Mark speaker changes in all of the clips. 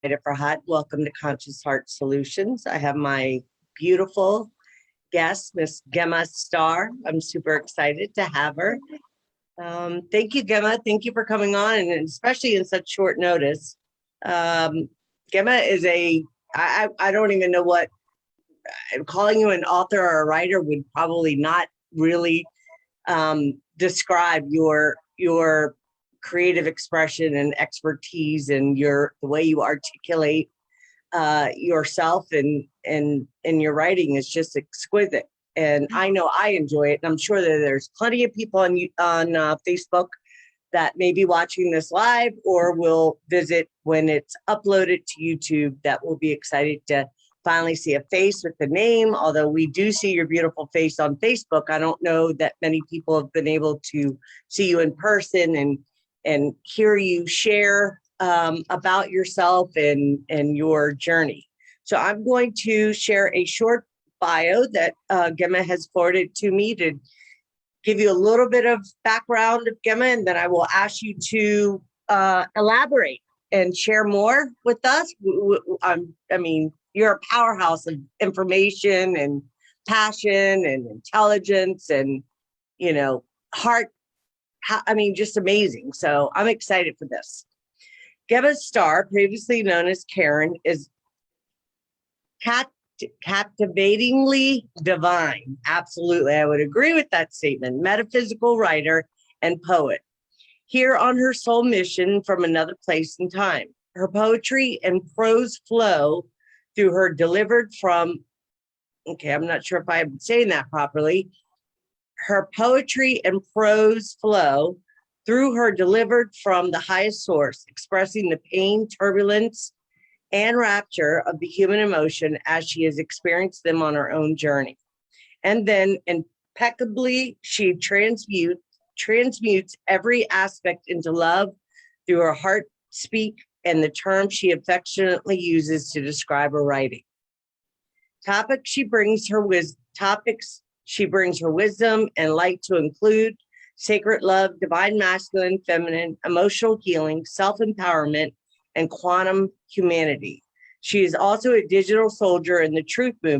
Speaker 1: for Hot. Welcome to Conscious Heart Solutions. I have my beautiful guest, Miss Gemma Starr. I'm super excited to have her. Thank you, Gemma. Thank you for coming on, and especially in such short notice. Gemma is I don't even know what, calling you an author or a writer would probably not really describe your creative expression and expertise and the way you articulate yourself and your writing is just exquisite. And I know I enjoy it. And I'm sure that there's plenty of people on Facebook that may be watching this live or will visit when it's uploaded to YouTube that will be excited to finally see a face with the name. Although we do see your beautiful face on Facebook, I don't know that many people have been able to see you in person and hear you share about yourself and your journey. So I'm going to share a short bio that Gemma has forwarded to me to give you a little bit of background of Gemma, and then I will ask you to elaborate and share more with us. I mean, you're a powerhouse of information and passion and intelligence and, heart. Just amazing. So I'm excited for this. Gemma Starr, previously known as Karen, is captivatingly divine. Absolutely. I would agree with that statement. Metaphysical writer and poet. Here on her soul mission from another place and time. Her poetry and prose flow through her delivered from, I'm not sure if I'm saying that properly. Her poetry and prose flow through her delivered from the highest source, expressing the pain, turbulence, and rapture of the human emotion as she has experienced them on her own journey. And then impeccably, she transmutes every aspect into love through her heart speak and the term she affectionately uses to describe her writing. Topics she brings her wisdom and light to include sacred love, divine masculine, feminine, emotional healing, self-empowerment, and quantum humanity. She is also a digital soldier in the truther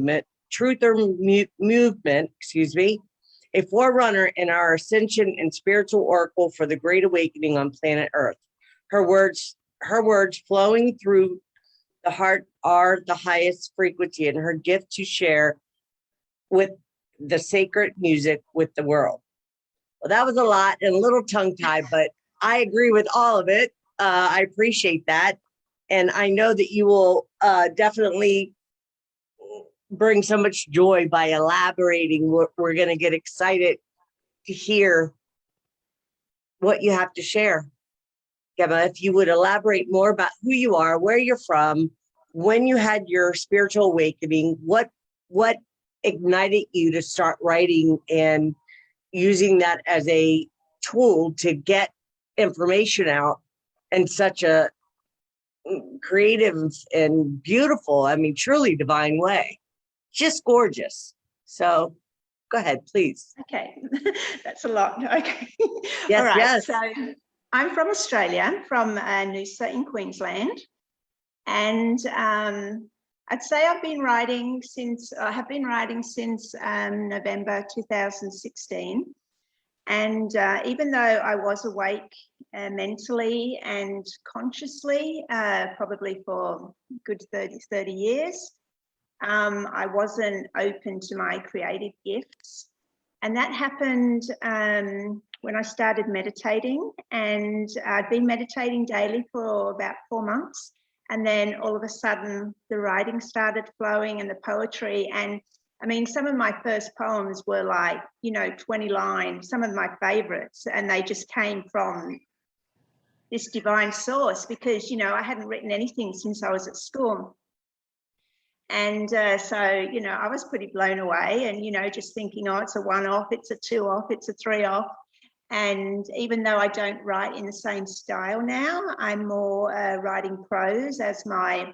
Speaker 1: movement, a forerunner in our ascension and spiritual oracle for the great awakening on planet Earth. Her words flowing through the heart are the highest frequency, and her gift to share with the sacred music with the world. Well, that was a lot and a little tongue-tied, but I agree with all of it. I appreciate that. And I know that you will definitely bring so much joy by elaborating. We're going to get excited to hear what you have to share. Gemma, if you would elaborate more about who you are, where you're from, when you had your spiritual awakening, what ignited you to start writing and using that as a tool to get information out in such a creative and beautiful, truly divine way. Just gorgeous. So go ahead, please.
Speaker 2: Okay, that's a lot. Okay.
Speaker 1: Yes,
Speaker 2: all right.
Speaker 1: yes.
Speaker 2: So I'm from Australia, from Noosa in Queensland. And I'd say I have been writing since November 2016. And even though I was awake mentally and consciously, probably for a good 30 years, I wasn't open to my creative gifts. And that happened when I started meditating, and I'd been meditating daily for about 4 months. And then all of a sudden the writing started flowing and the poetry. And some of my first poems were like, 20 lines, some of my favorites, and they just came from this divine source because, I hadn't written anything since I was at school. And so, I was pretty blown away and, just thinking, oh, it's a 1 off, it's a 2 off, it's a 3 off. And even though I don't write in the same style now, I'm more writing prose as my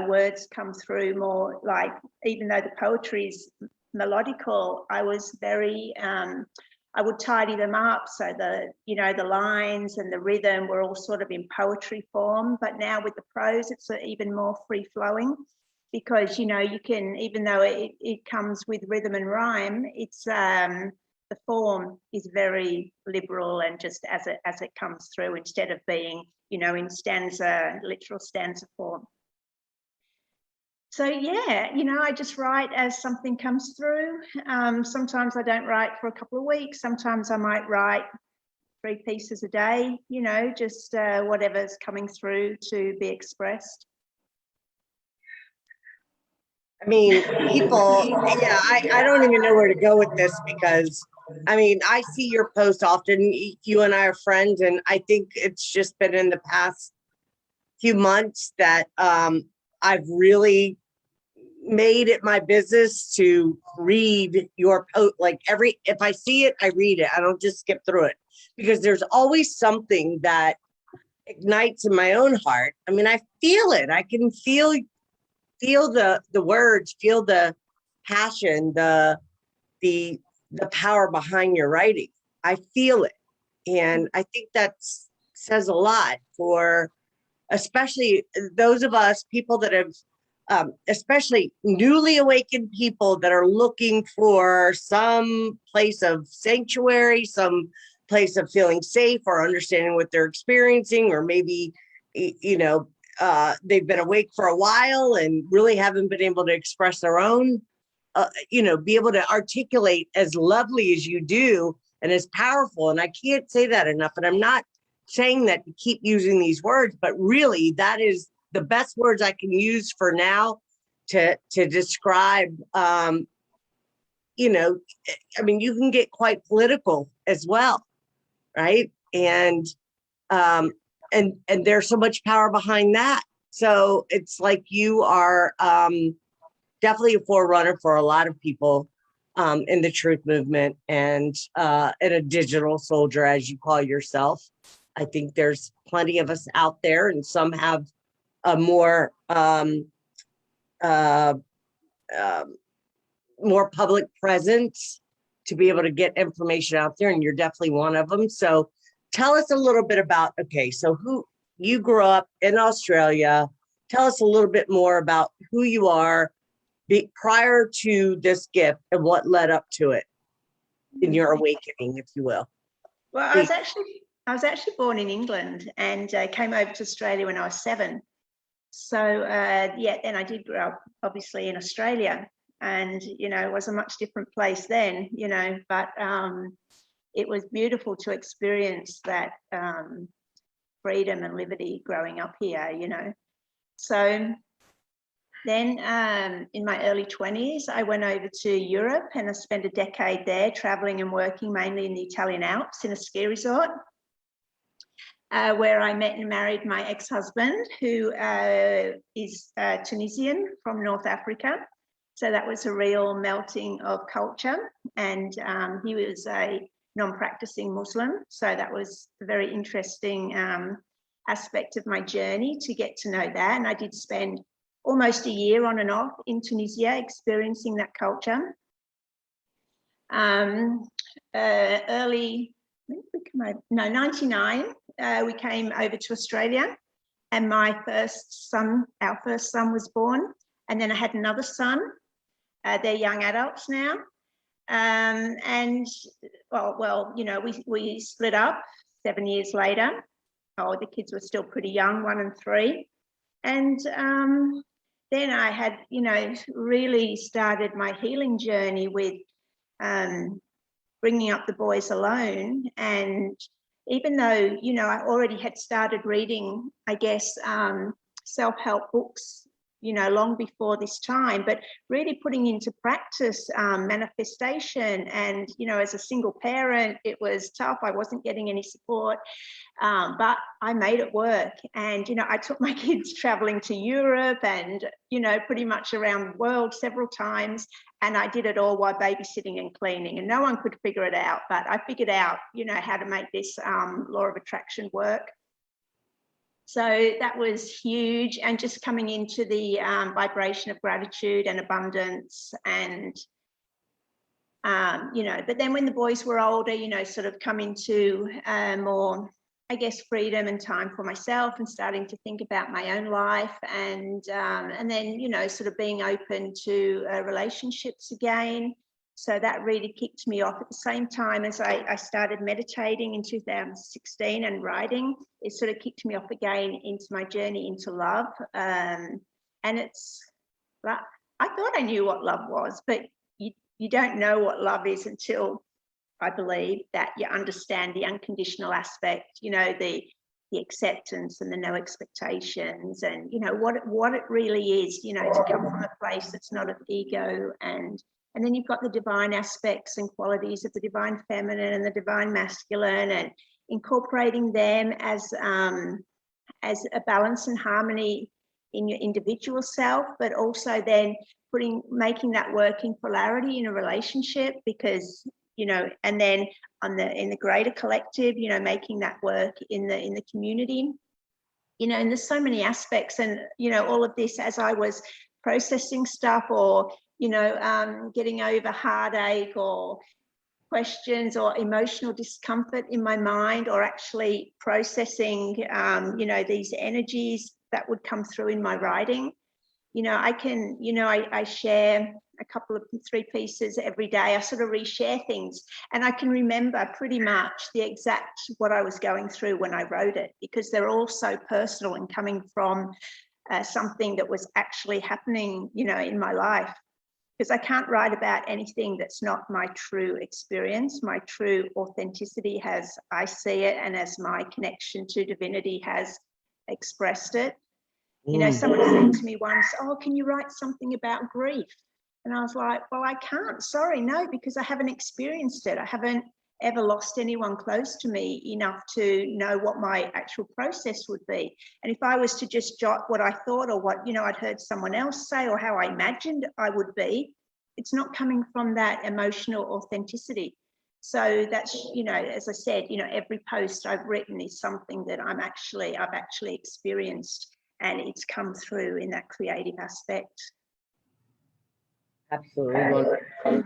Speaker 2: words come through more, like, even though the poetry is melodical, I was very, I I would tidy them up so the, you know, the lines and the rhythm were all sort of in poetry form. But now with the prose, it's even more free flowing, because, you know, you can, even though it comes with rhythm and rhyme, it's the form is very liberal and just as it comes through, instead of being, you know, in literal stanza form. So yeah, you know, I just write as something comes through. Sometimes I don't write for a couple of weeks. Sometimes I might write 3 pieces a day, you know, just whatever's coming through to be expressed.
Speaker 1: I mean, people, yeah, I don't even know where to go with this, because I mean, I see your posts often. You and I are friends, and I think it's just been in the past few months that I've really made it my business to read your post. Like if I see it, I read it. I don't just skip through it, because there's always something that ignites in my own heart. I mean, I feel it. I can feel the words, feel the passion, the power behind your writing. I feel it. And I think that says a lot for, especially those of us, people that have, especially newly awakened people that are looking for some place of sanctuary, some place of feeling safe or understanding what they're experiencing, or maybe, you know, they've been awake for a while and really haven't been able to express their own, you know, be able to articulate as lovely as you do and as powerful. And I can't say that enough. And I'm not saying that to keep using these words, but really that is the best words I can use for now to describe, you know, I mean, you can get quite political as well, right? And there's so much power behind that. So it's like you are definitely a forerunner for a lot of people in the truth movement, and a digital soldier, as you call yourself. I think there's plenty of us out there, and some have a more more public presence to be able to get information out there, and you're definitely one of them. So tell us a little bit about, okay, so who you grew up in Australia. Tell us a little bit more about who you are prior to this gift and what led up to it in your awakening, if you will.
Speaker 2: Well, I was actually born in England, and came over to Australia when I was 7. So yeah, then I did grow up obviously in Australia, and, you know, it was a much different place then, you know, but it was beautiful to experience that freedom and liberty growing up here, you know. So then in my early 20s, I went over to Europe, and I spent a decade there traveling and working mainly in the Italian Alps in a ski resort, where I met and married my ex-husband, who is Tunisian from North Africa. So that was a real melting of culture. And he was a non-practicing Muslim. So that was a very interesting aspect of my journey to get to know that. And I did spend almost a year on and off in Tunisia experiencing that culture. Early, when did we come over? No, 99, we came over to Australia, and our first son was born. And then I had another son. They're young adults now. And well, you know, we split up 7 years later. Oh, the kids were still pretty young, 1 and 3. And then I had, you know, really started my healing journey with bringing up the boys alone. And even though, you know, I already had started reading, I guess, self-help books, you know, long before this time, but really putting into practice manifestation. And, you know, as a single parent, it was tough. I wasn't getting any support, but I made it work. And, you know, I took my kids traveling to Europe and, you know, pretty much around the world several times. And I did it all while babysitting and cleaning, and no one could figure it out. But I figured out, you know, how to make this law of attraction work. So that was huge. And just coming into the vibration of gratitude and abundance. And But then when the boys were older, sort of come into more, I guess, freedom and time for myself, and starting to think about my own life, and then, sort of being open to relationships again. So that really kicked me off. At the same time as I started meditating in 2016 and writing, it sort of kicked me off again into my journey into love. And it's, I thought I knew what love was, but you don't know what love is until, I believe, that you understand the unconditional aspect, the acceptance and the no expectations, and what it really is, to come from a place that's not of ego, and then you've got the divine aspects and qualities of the divine feminine and the divine masculine, and incorporating them as a balance and harmony in your individual self, but also then making that work in polarity in a relationship, because and then in the greater collective, making that work in the community, and there's so many aspects, and all of this as I was processing stuff, or getting over heartache or questions or emotional discomfort in my mind, or actually processing these energies that would come through in my writing. I share a couple of 3 pieces every day. I sort of reshare things, and I can remember pretty much the exact what I was going through when I wrote it, because they're all so personal and coming from something that was actually happening, in my life. Because I can't write about anything that's not my true experience, my true authenticity as I see it, and as my connection to divinity has expressed it. Someone said to me once, "Oh, can you write something about grief?" And I was like, "Well, I can't, sorry, no, because I haven't experienced it. I haven't ever lost anyone close to me enough to know what my actual process would be. And if I was to just jot what I thought, or what, I'd heard someone else say, or how I imagined I would be, it's not coming from that emotional authenticity." So that's, as I said, every post I've written is something that I've actually experienced, and it's come through in that creative aspect.
Speaker 1: Absolutely wonderful.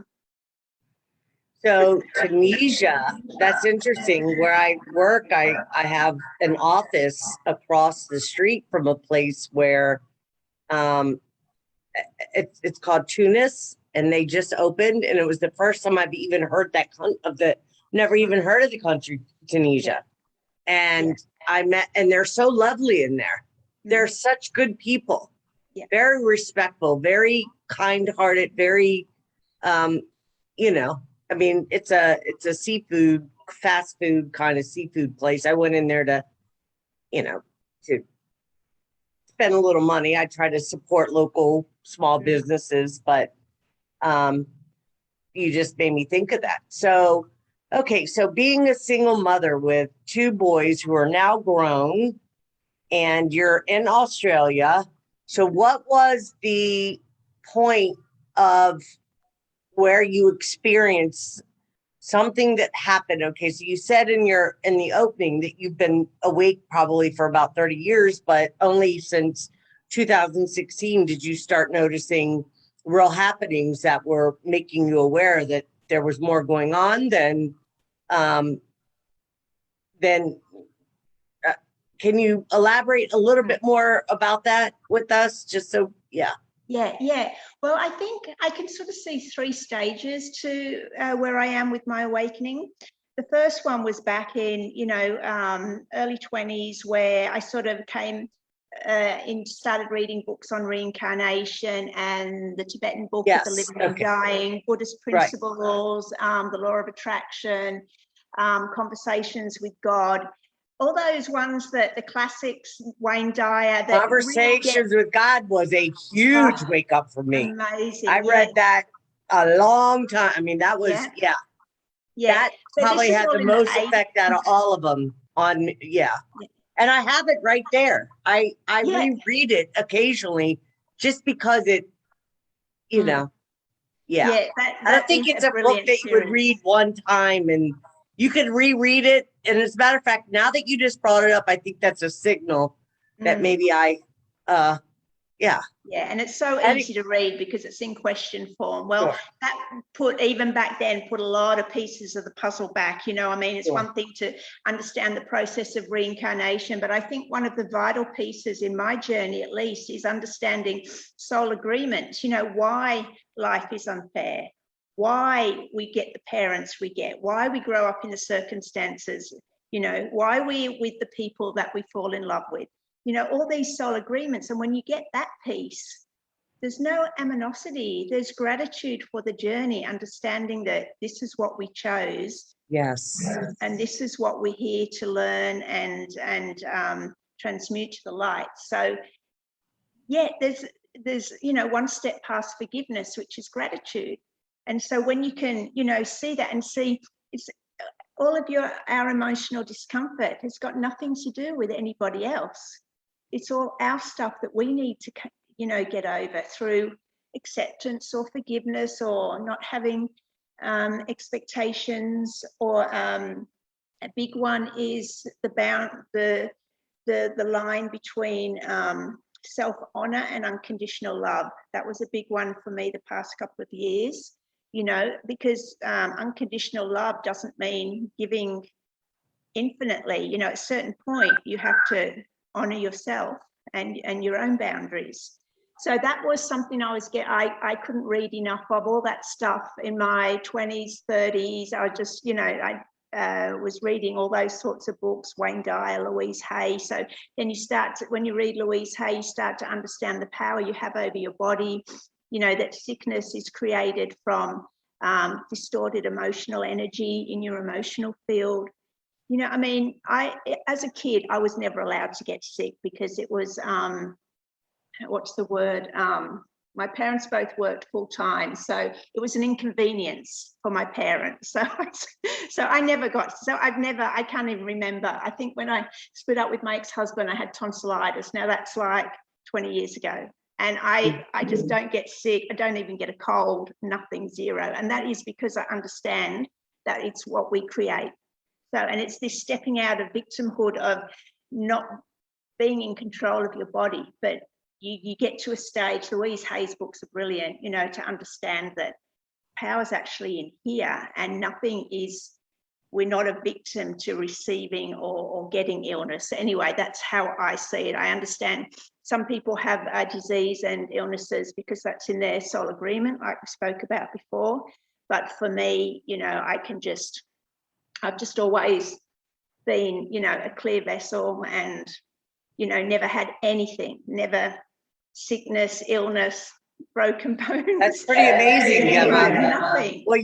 Speaker 1: So Tunisia, that's interesting. Where I work, I have an office across the street from a place where it's called Tunis, and they just opened, and it was the first time I've even heard never even heard of the country Tunisia. And I met, and they're so lovely in there. They're such good people, very respectful, very kind-hearted, very, I mean, it's a seafood, fast food kind of seafood place. I went in there to spend a little money. I try to support local small businesses, but you just made me think of that. So, okay, so being a single mother with 2 boys who are now grown, and you're in Australia. So what was the point of where you experienced something that happened? Okay, so you said in the opening that you've been awake probably for about 30 years, but only since 2016 did you start noticing real happenings that were making you aware that there was more going on than can you elaborate a little bit more about that with us? Just so, yeah.
Speaker 2: Well, I think I can sort of see 3 stages to where I am with my awakening. The first one was back in, early 20s, where I sort of started reading books on reincarnation and the Tibetan book of the living and dying, Buddhist principles, the law of attraction, conversations with God. All those ones that the classics, Wayne Dyer.
Speaker 1: Conversations with God was a huge wake up for me.
Speaker 2: Amazing.
Speaker 1: I read that a long time. I mean, that was, that so probably had the most effect out of all of them on me. And I have it right there. I reread it occasionally just because it, I don't think it's a book that you would read one time and you could reread it. And as a matter of fact, now that you just brought it up, I think that's a signal that maybe I Yeah.
Speaker 2: Yeah, and it's so
Speaker 1: And
Speaker 2: easy to read because it's in question form. Well,
Speaker 1: Sure.
Speaker 2: that even back then, put a lot of pieces of the puzzle back. You know, I mean, it's
Speaker 1: Sure.
Speaker 2: one thing to understand the process of reincarnation, but I think one of the vital pieces in my journey, at least, is understanding soul agreement. You know, why life is unfair, why we get the parents we get, why we grow up in the circumstances, you know, why we're with the people that we fall in love with. You know, all these soul agreements. And when you get that piece, there's no animosity, there's gratitude for the journey, understanding that this is what we chose.
Speaker 1: Yes.
Speaker 2: And this is what we're here to learn and transmute to the light. So yeah, there's, you know, one step past forgiveness, which is gratitude. And so when you can, you know, see that and see it's all of our emotional discomfort has got nothing to do with anybody else. It's all our stuff that we need to, you know, get over through acceptance or forgiveness or not having expectations. Or a big one is the line between self-honor and unconditional love. That was a big one for me the past couple of years, you know, because unconditional love doesn't mean giving infinitely. You know, at a certain point, you have to honor yourself and your own boundaries. So that was something I couldn't read enough of, all that stuff in my 20s, 30s. I just, you know, I was reading all those sorts of books, Wayne Dyer, Louise Hay. So then when you read Louise Hay, you start to understand the power you have over your body, you know, that sickness is created from distorted emotional energy in your emotional field. You know, I mean, as a kid, I was never allowed to get sick because it was, what's the word? My parents both worked full time, so it was an inconvenience for my parents. So I can't even remember. I think when I split up with my ex-husband, I had tonsillitis. Now that's like 20 years ago. And I just don't get sick. I don't even get a cold, nothing, zero. And that is because I understand that it's what we create. So, and it's this stepping out of victimhood of not being in control of your body, but you get to a stage, Louise Hay's books are brilliant, you know, to understand that power's actually in here and we're not a victim to receiving or getting illness. Anyway, that's how I see it. I understand some people have a disease and illnesses because that's in their soul agreement, like we spoke about before. But for me, you know, I've just always been, you know, a clear vessel and, you know, never had anything, never sickness, illness, broken bones.
Speaker 1: That's pretty amazing, Gemma.
Speaker 2: Nothing.
Speaker 1: Well,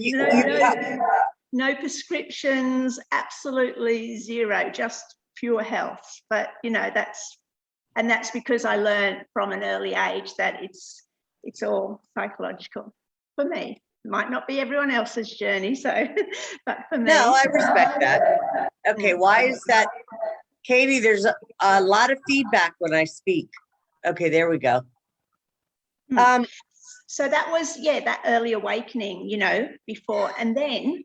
Speaker 2: no prescriptions, absolutely zero, just pure health. But, you know, that's because I learned from an early age that it's all psychological for me. Might not be everyone else's journey, so, but for me.
Speaker 1: No, I respect that. Okay, why is that? Katie, there's a lot of feedback when I speak. Okay, there we go.
Speaker 2: So that was, that early awakening, you know, before. And then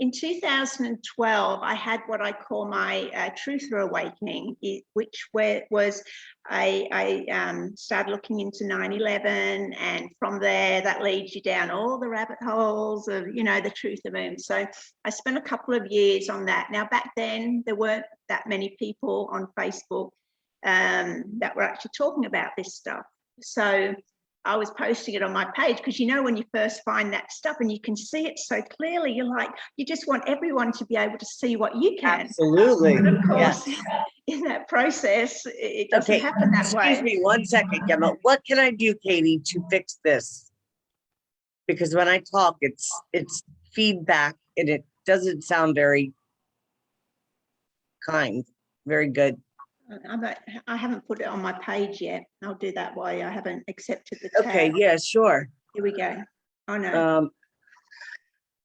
Speaker 2: in 2012, I had what I call my truther awakening, which was I started looking into 9/11, and from there that leads you down all the rabbit holes of, you know, the truther movement. So I spent a couple of years on that. Now back then there weren't that many people on Facebook that were actually talking about this stuff. So I was posting it on my page because, you know, when you first find that stuff and you can see it so clearly, you're like, you just want everyone to be able to see what you can.
Speaker 1: Absolutely.
Speaker 2: But of course,
Speaker 1: yes.
Speaker 2: In that process, it doesn't happen that way.
Speaker 1: Excuse me 1 second, Gemma. What can I do, Katie, to fix this? Because when I talk, it's feedback and it doesn't sound very kind, very good.
Speaker 2: I haven't put it on my page yet. I'll do that while I haven't accepted the tag.
Speaker 1: Okay, yeah, sure.
Speaker 2: Here we go. I know.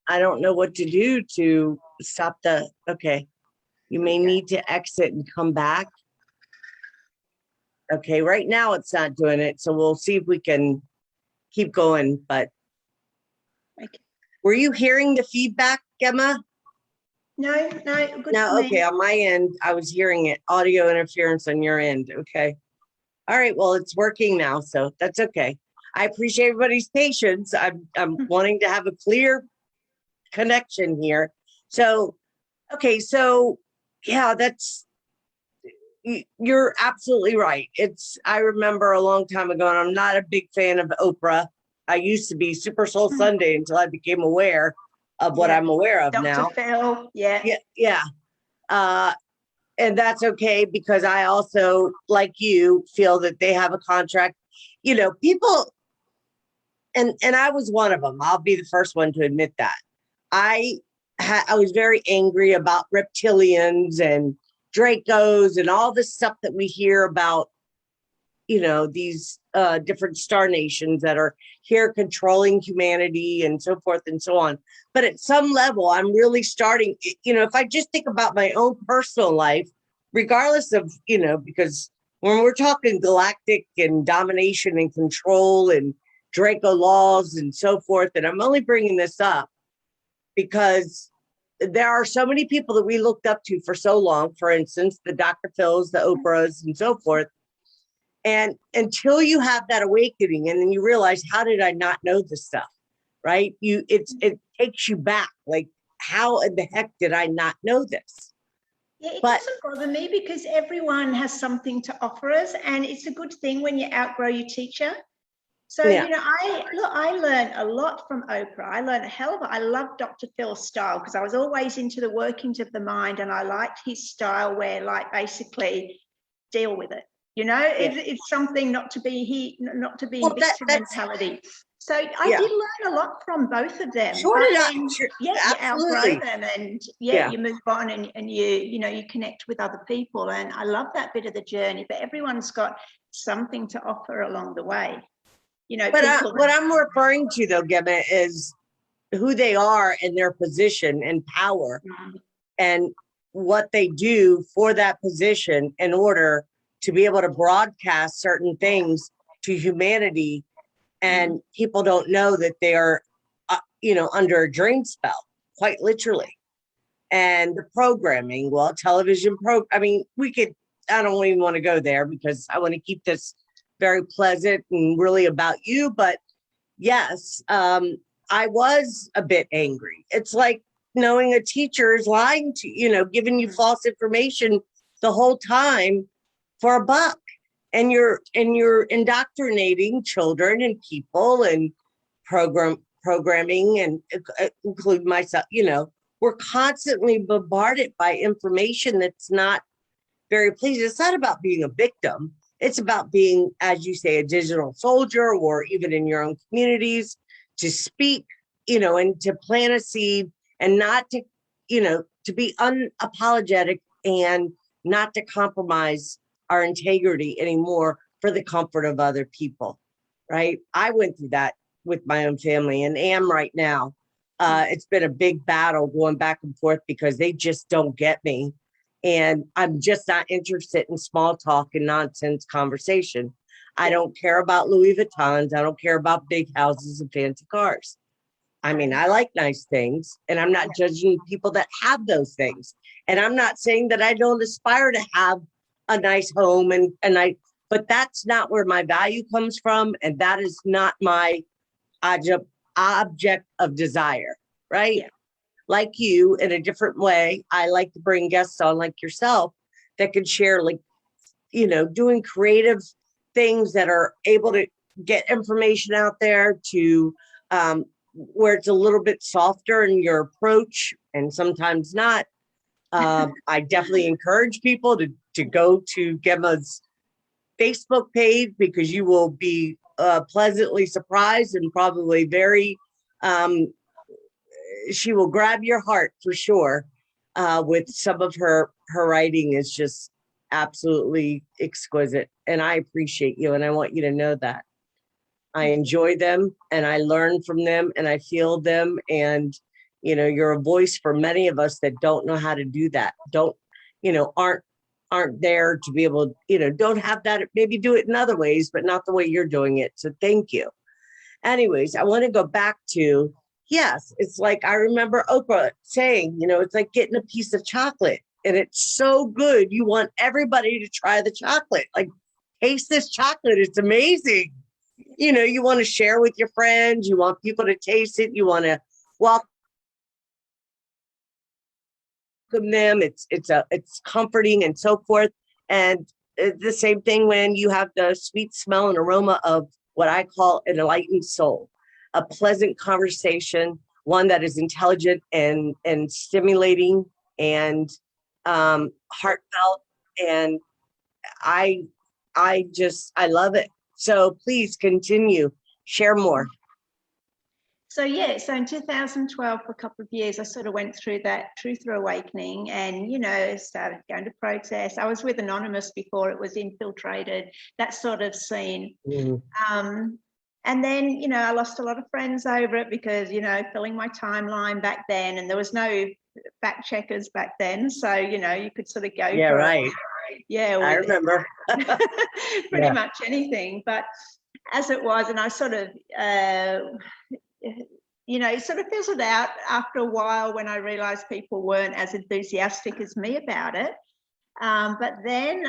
Speaker 1: I don't know what to do to stop the, okay. You may need to exit and come back. Okay, right now it's not doing it, so we'll see if we can keep going, but.
Speaker 2: Okay.
Speaker 1: Were you hearing the feedback, Gemma?
Speaker 2: No, good.
Speaker 1: No, okay, on my end, I was hearing it. Audio interference on your end, okay. All right. Well, it's working now, so that's okay. I appreciate everybody's patience. I'm wanting to have a clear connection here. So, okay. So, yeah, you're absolutely right. I remember a long time ago, and I'm not a big fan of Oprah. I used to be Super Soul Sunday until I became aware of what I'm aware of
Speaker 2: Dr.
Speaker 1: now.
Speaker 2: Phil, yeah.
Speaker 1: Yeah. Yeah. And that's okay, because I also, like you, feel that they have a contract. People, and I was one of them. I'll be the first one to admit that. I I was very angry about reptilians and Dracos and all this stuff that we hear about, these different star nations that are here controlling humanity and so forth and so on. But at some level, I'm really starting, if I just think about my own personal life, regardless of, because when we're talking galactic and domination and control and Draco laws and so forth, and I'm only bringing this up because there are so many people that we looked up to for so long. For instance, the Dr. Phils, the Oprahs, and so forth. And until you have that awakening, and then you realize, how did I not know this stuff? Right? It takes you back. Like, how in the heck did I not know this?
Speaker 2: Yeah, it
Speaker 1: But
Speaker 2: doesn't bother me because everyone has something to offer us, and it's a good thing when you outgrow your teacher. So,
Speaker 1: yeah,
Speaker 2: I learned a lot from Oprah. I learned a hell of a, I love Dr. Phil's style because I was always into the workings of the mind, and I liked his style where, like, basically deal with it. It's something not to be in
Speaker 1: well,
Speaker 2: victim
Speaker 1: that's
Speaker 2: mentality. So I
Speaker 1: yeah.
Speaker 2: did learn a lot from both of them.
Speaker 1: Sure
Speaker 2: But
Speaker 1: did I.
Speaker 2: then,
Speaker 1: Sure,
Speaker 2: yeah, you outgrow
Speaker 1: absolutely.
Speaker 2: them, and
Speaker 1: Yeah.
Speaker 2: you move on, and you connect with other people. And I love that bit of the journey. But everyone's got something to offer along the way.
Speaker 1: But what I'm referring to, though, Gemma, is who they are and their position and power, and what they do for that position in order to be able to broadcast certain things to humanity. And people don't know that they are, under a dream spell, quite literally. And the programming, well, I mean, I don't even want to go there because I want to keep this very pleasant and really about you. But yes, I was a bit angry. It's like knowing a teacher is lying to giving you false information the whole time for a buck, and you're indoctrinating children and people and programming, and include myself. We're constantly bombarded by information that's not very pleasing. It's not about being a victim. It's about being, as you say, a digital soldier, or even in your own communities, to speak, and to plant a seed, and not to, to be unapologetic, and not to compromise our integrity anymore for the comfort of other people. Right? I went through that with my own family, and am right now. It's been a big battle going back and forth because they just don't get me. And I'm just not interested in small talk and nonsense conversation. I don't care about Louis Vuittons. I don't care about big houses and fancy cars. I mean, I like nice things, and I'm not judging people that have those things. And I'm not saying that I don't aspire to have a nice home, but that's not where my value comes from. And that is not my object of desire, right? Yeah. Like you, in a different way, I like to bring guests on like yourself that can share, like, doing creative things that are able to get information out there to where it's a little bit softer in your approach, and sometimes not. I definitely encourage people to go to Gemma's Facebook page, because you will be pleasantly surprised, and probably very, she will grab your heart for sure. With some of her writing is just absolutely exquisite, and I appreciate you, and I want you to know that I enjoy them, and I learn from them, and I feel them. And you're a voice for many of us that don't know how to do that, aren't there to be able, don't have that, maybe do it in other ways, but not the way you're doing it. So thank you. Anyways, I want to go back to, yes, it's like, I remember Oprah saying, it's like getting a piece of chocolate, and it's so good. You want everybody to try the chocolate. Like, taste this chocolate. It's amazing. You know, you want to share with your friends. You want people to taste it. You want to welcome them. It's comforting and so forth. And the same thing when you have the sweet smell and aroma of what I call an enlightened soul, a pleasant conversation, one that is intelligent and stimulating and heartfelt. And I love it. So please continue, share more.
Speaker 2: So yeah, so in 2012, for a couple of years, I sort of went through that truth through awakening and, you know, started going to protests. I was with Anonymous before it was infiltrated, that sort of scene. And then, you know, I lost a lot of friends over it because, you know, filling my timeline back then, and there was no fact checkers back then. So, you know, you could sort of go
Speaker 1: Yeah,
Speaker 2: for
Speaker 1: right.
Speaker 2: Yeah,
Speaker 1: I remember.
Speaker 2: pretty much anything. But as it was, and I sort of, you know, it sort of fizzled out after a while when I realized people weren't as enthusiastic as me about it. But then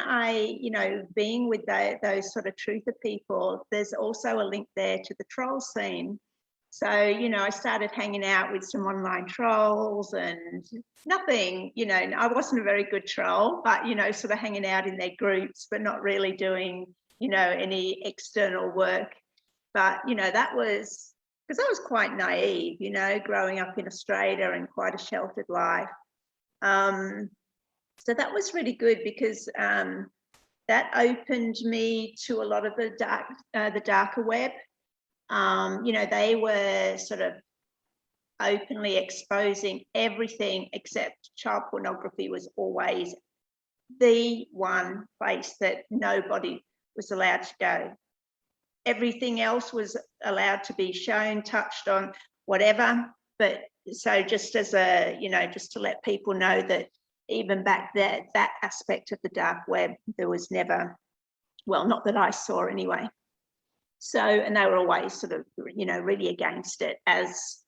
Speaker 2: you know, being with those sort of truther people, there's also a link there to the troll scene. So, you know, I started hanging out with some online trolls and nothing, you know, I wasn't a very good troll, but, you know, sort of hanging out in their groups, but not really doing, you know, any external work. But, you know, that was because I was quite naive, you know, growing up in Australia and quite a sheltered life. So that was really good because that opened me to a lot of the darker web. You know, they were sort of openly exposing everything except child pornography was always the one place that nobody was allowed to go. Everything else was allowed to be shown, touched on, whatever. But so just as a, you know, just to let people know that even back that aspect of the dark web, there was never, well, not that I saw anyway. So, and they were always sort of, you know, really against it, as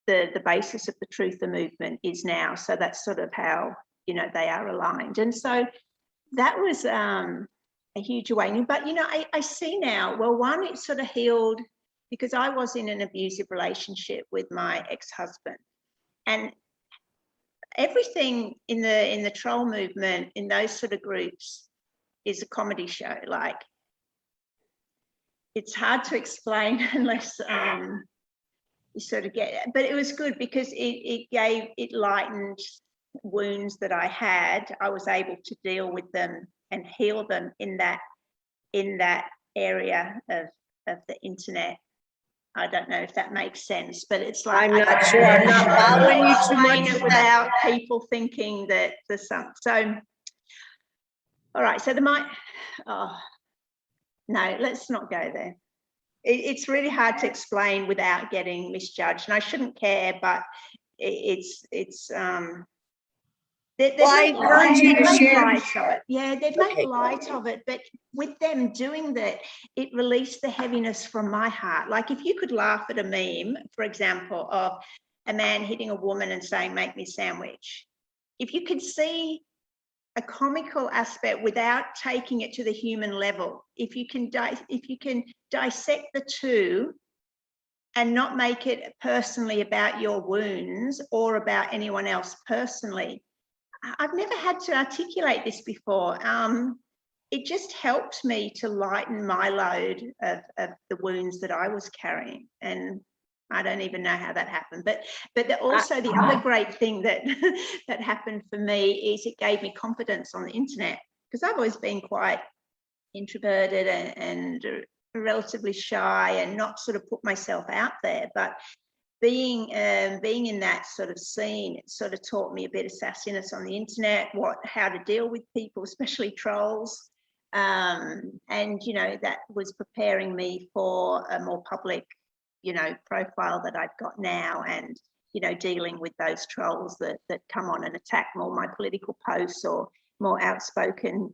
Speaker 2: the basis of the truther movement is now. So that's sort of how, you know, they are aligned. And so that was a huge awakening. But, you know, I see now, well, one, it sort of healed because I was in an abusive relationship with my ex-husband. And everything in the troll movement, in those sort of groups, is a comedy show. Like, it's hard to explain unless you sort of get it. But it was good because it lightened wounds that I had. I was able to deal with them and heal them in that area of the internet. I don't know if that makes sense, but it's like
Speaker 1: I'm not sure. I'm not following you too much.
Speaker 2: Explain it without people thinking that there's some. So, all right. So oh no, let's not go there. It's really hard to explain without getting misjudged, and I shouldn't care, but it's
Speaker 1: I encourage you to share.
Speaker 2: Light of it. Yeah, they've made light of it, but with them doing that, it released the heaviness from my heart. Like, if you could laugh at a meme, for example, of a man hitting a woman and saying, "Make me a sandwich," if you could see a comical aspect without taking it to the human level, if you can dissect the two and not make it personally about your wounds or about anyone else personally. I've never had to articulate this before. It just helped me to lighten my load of the wounds that I was carrying. And I don't even know how that happened. But also the other great thing that that happened for me is it gave me confidence on the internet, because I've always been quite introverted and relatively shy and not sort of put myself out there. But being in that sort of scene, it sort of taught me a bit of sassiness on the internet, how to deal with people, especially trolls. And, you know, that was preparing me for a more public, you know, profile that I've got now, and, you know, dealing with those trolls that come on and attack more my political posts or more outspoken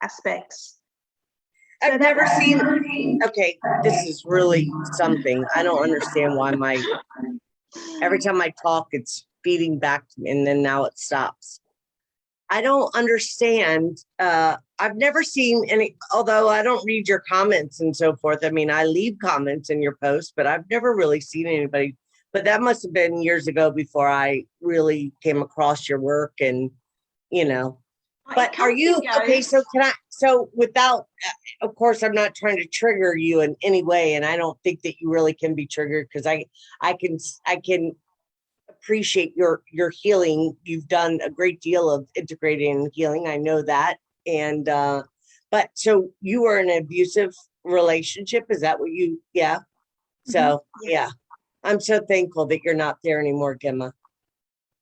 Speaker 2: aspects.
Speaker 1: I've never seen, okay, this is really something. I don't understand why every time I talk, it's feeding back to me, and then now it stops. I don't understand. I've never seen any, although I don't read your comments and so forth. I mean, I leave comments in your posts, but I've never really seen anybody. But that must have been years ago before I really came across your work and, you know. But are you okay? So without, of course, I'm not trying to trigger you in any way, and I don't think that you really can be triggered because I can appreciate your healing. You've done a great deal of integrating healing. I know that. And but so you were in an abusive relationship. Is that what you? Yeah. So yeah, I'm so thankful that you're not there anymore, Gemma.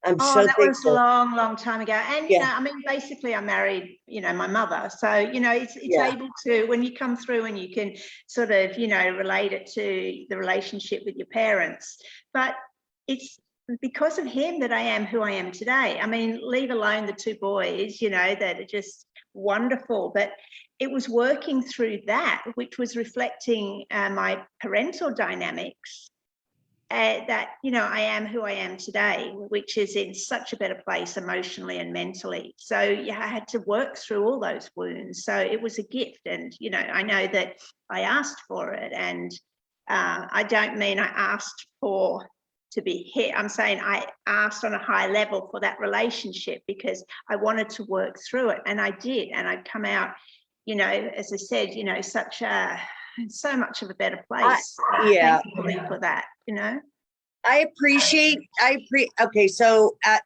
Speaker 1: I'm so
Speaker 2: that
Speaker 1: thankful.
Speaker 2: was a long, long time ago. And, you know, I mean, basically I married, you know, my mother. So, you know, it's able to, when you come through and you can sort of, you know, relate it to the relationship with your parents. But it's because of him that I am who I am today. I mean, leave alone the two boys, you know, that are just wonderful. But it was working through that, which was reflecting my parental dynamics. That, you know, I am who I am today, which is in such a better place emotionally and mentally. So yeah, I had to work through all those wounds. So it was a gift. And, you know, I know that I asked for it. And I don't mean I asked for to be hit. I'm saying I asked on a high level for that relationship because I wanted to work through it. And I did. And I'd come out, you know, as I said, you know, so much of a better place. Thankfully for that, you know.
Speaker 1: Okay, so at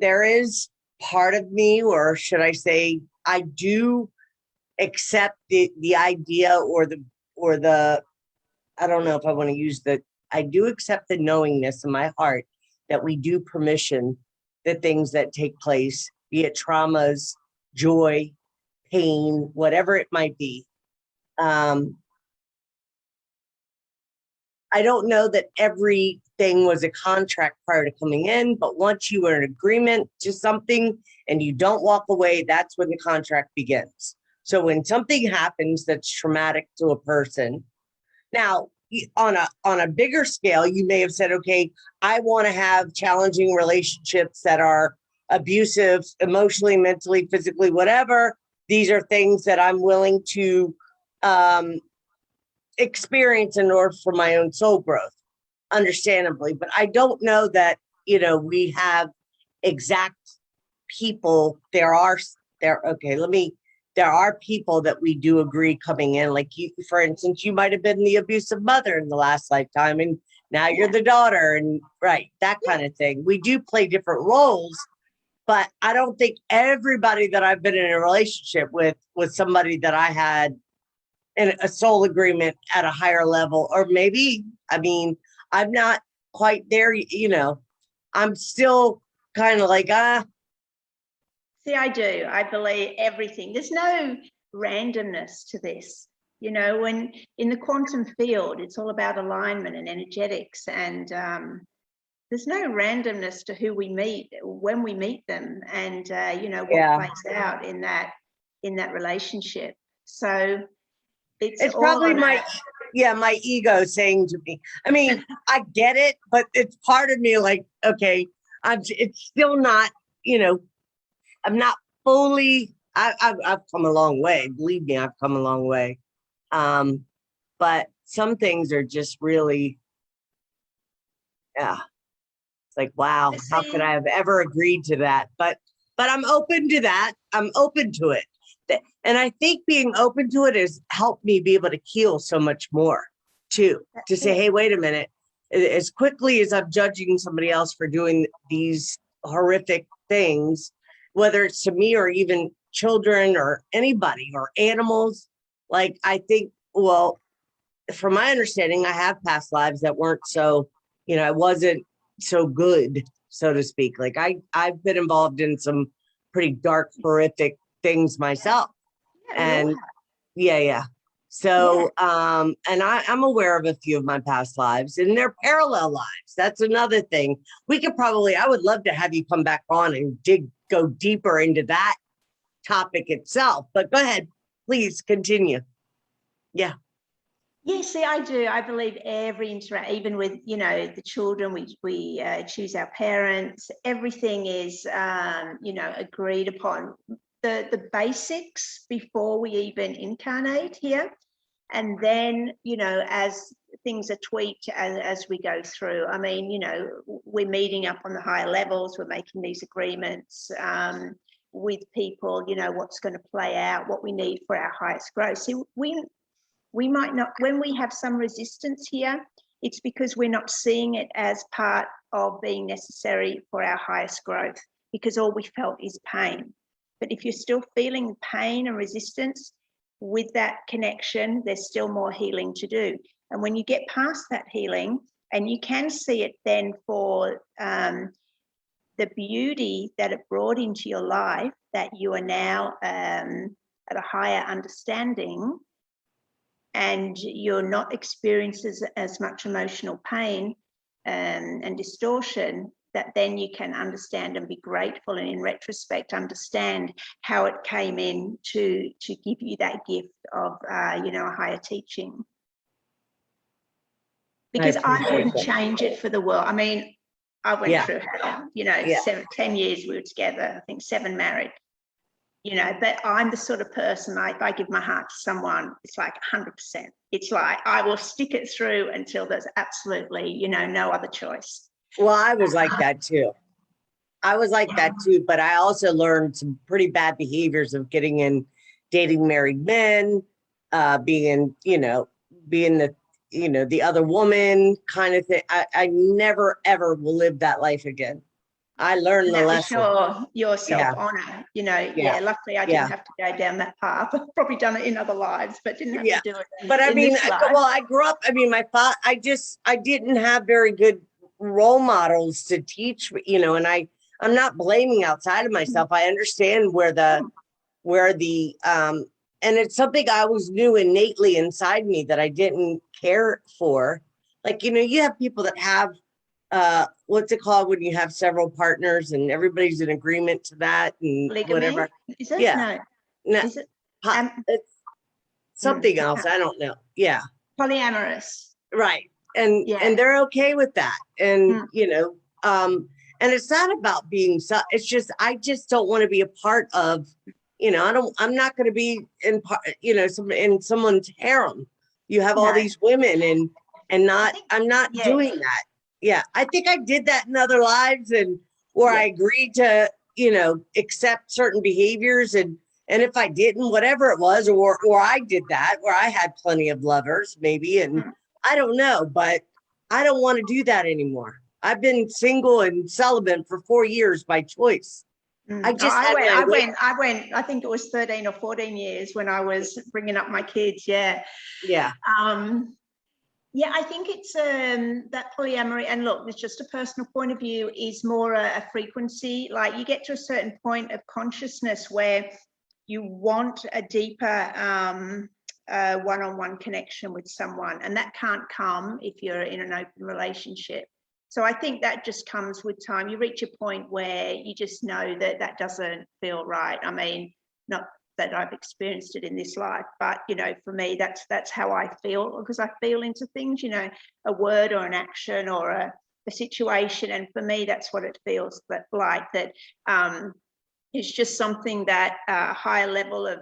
Speaker 1: there is part of me, or should I say, I do accept the idea or the I don't know if I want to use I do accept the knowingness in my heart that we do permission the things that take place, be it traumas, joy, pain, whatever it might be. I don't know that everything was a contract prior to coming in, but once you were in agreement to something and you don't walk away, that's when the contract begins. So when something happens that's traumatic to a person, now on a bigger scale, you may have said, okay, I want to have challenging relationships that are abusive, emotionally, mentally, physically, whatever. These are things that I'm willing to experience in order for my own soul growth, understandably. But I don't know that, you know, we have exact people. There are people that we do agree coming in, like you, for instance, you might have been the abusive mother in the last lifetime and now you're the daughter, and right, that kind of thing. We do play different roles, but I don't think everybody that I've been in a relationship with was somebody that I had in a soul agreement at a higher level. Or maybe, I mean, I'm not quite there, you know, I'm still kind of like,
Speaker 2: See, I do. I believe everything. There's no randomness to this. You know, when in the quantum field, it's all about alignment and energetics. And there's no randomness to who we meet, when we meet them, and, you know, what plays out in that relationship. So it's
Speaker 1: probably my ego saying to me, I mean, I get it, but it's part of me like, okay, it's still not, you know, I'm not fully, I've come a long way. Believe me, I've come a long way. But some things are just really, it's like, wow, how could I have ever agreed to that? But I'm open to that. I'm open to it. And I think being open to it has helped me be able to heal so much more too, to say, hey, wait a minute, as quickly as I'm judging somebody else for doing these horrific things, whether it's to me or even children or anybody or animals, like, I think, well, from my understanding, I have past lives that weren't so, you know, I wasn't so good, so to speak. Like I've been involved in some pretty dark, horrific things myself. And so and I'm aware of a few of my past lives, and they're parallel lives. That's another thing. We could probably, I would love to have you come back on and go deeper into that topic itself. But go ahead, please continue.
Speaker 2: Yeah, see, I do. I believe every interact, even with, you know, the children, we choose our parents. Everything is, you know, agreed upon. The basics before we even incarnate here, and then, you know, as things are tweaked as we go through. I mean, you know, we're meeting up on the higher levels. We're making these agreements with people. You know, what's going to play out, what we need for our highest growth. See, we might not, when we have some resistance here, it's because we're not seeing it as part of being necessary for our highest growth, because all we felt is pain. But if you're still feeling pain and resistance with that connection, there's still more healing to do. And when you get past that healing, and you can see it then for the beauty that it brought into your life, that you are now at a higher understanding, and you're not experiencing as much emotional pain and distortion, that then you can understand and be grateful, and in retrospect understand how it came in to give you that gift of you know, a higher teaching. Because I wouldn't change it for the world. I mean, I went through hell, you know, 10 years we were together, I think 7 married. You know, but I'm the sort of person, if I give my heart to someone, it's like 100%. It's like I will stick it through until there's absolutely, you know, no other choice.
Speaker 1: Well, I was like that too. I was like that too, but I also learned some pretty bad behaviors of getting in, dating married men, being the, you know, the other woman kind of thing. I never, ever will live that life again. I learned the lesson.
Speaker 2: Your self-honor, you know. Luckily I didn't have to go down that path. I've probably done it in other lives, but didn't have to do it.
Speaker 1: But I mean, I grew up, I mean, my father, I didn't have very good role models to teach, you know, and I'm not blaming outside of myself. I understand where the and it's something I always knew innately inside me that I didn't care for. Like, you know, you have people that have what's it called when you have several partners and everybody's in agreement to that and
Speaker 2: polygamy?
Speaker 1: Whatever.
Speaker 2: Is it?
Speaker 1: No.
Speaker 2: Is it
Speaker 1: it's something else? I don't know.
Speaker 2: Polyamorous.
Speaker 1: Right. And they're okay with that. And you know, and it's not about being it's just I just don't want to be a part of, you know, I'm not going to be in you know, in someone's harem. You have all these women and I'm not doing that. Yeah, I think I did that in other lives, and where I agreed to, you know, accept certain behaviors, and if I didn't, whatever it was, or I did that, where I had plenty of lovers, maybe, and I don't know, but I don't want to do that anymore. I've been single and celibate for 4 years by choice. I
Speaker 2: went, I think it was 13 or 14 years when I was bringing up my kids. Yeah. Yeah, I think it's that polyamory, and look, it's just a personal point of view, is more a frequency. Like you get to a certain point of consciousness where you want a deeper one-on-one connection with someone, and that can't come if you're in an open relationship. So I think that just comes with time. You reach a point where you just know that that doesn't feel right. I mean, not that I've experienced it in this life, but you know, for me, that's how I feel, because I feel into things, you know, a word or an action or a situation, and for me, that's what it feels like. That it's just something that higher level of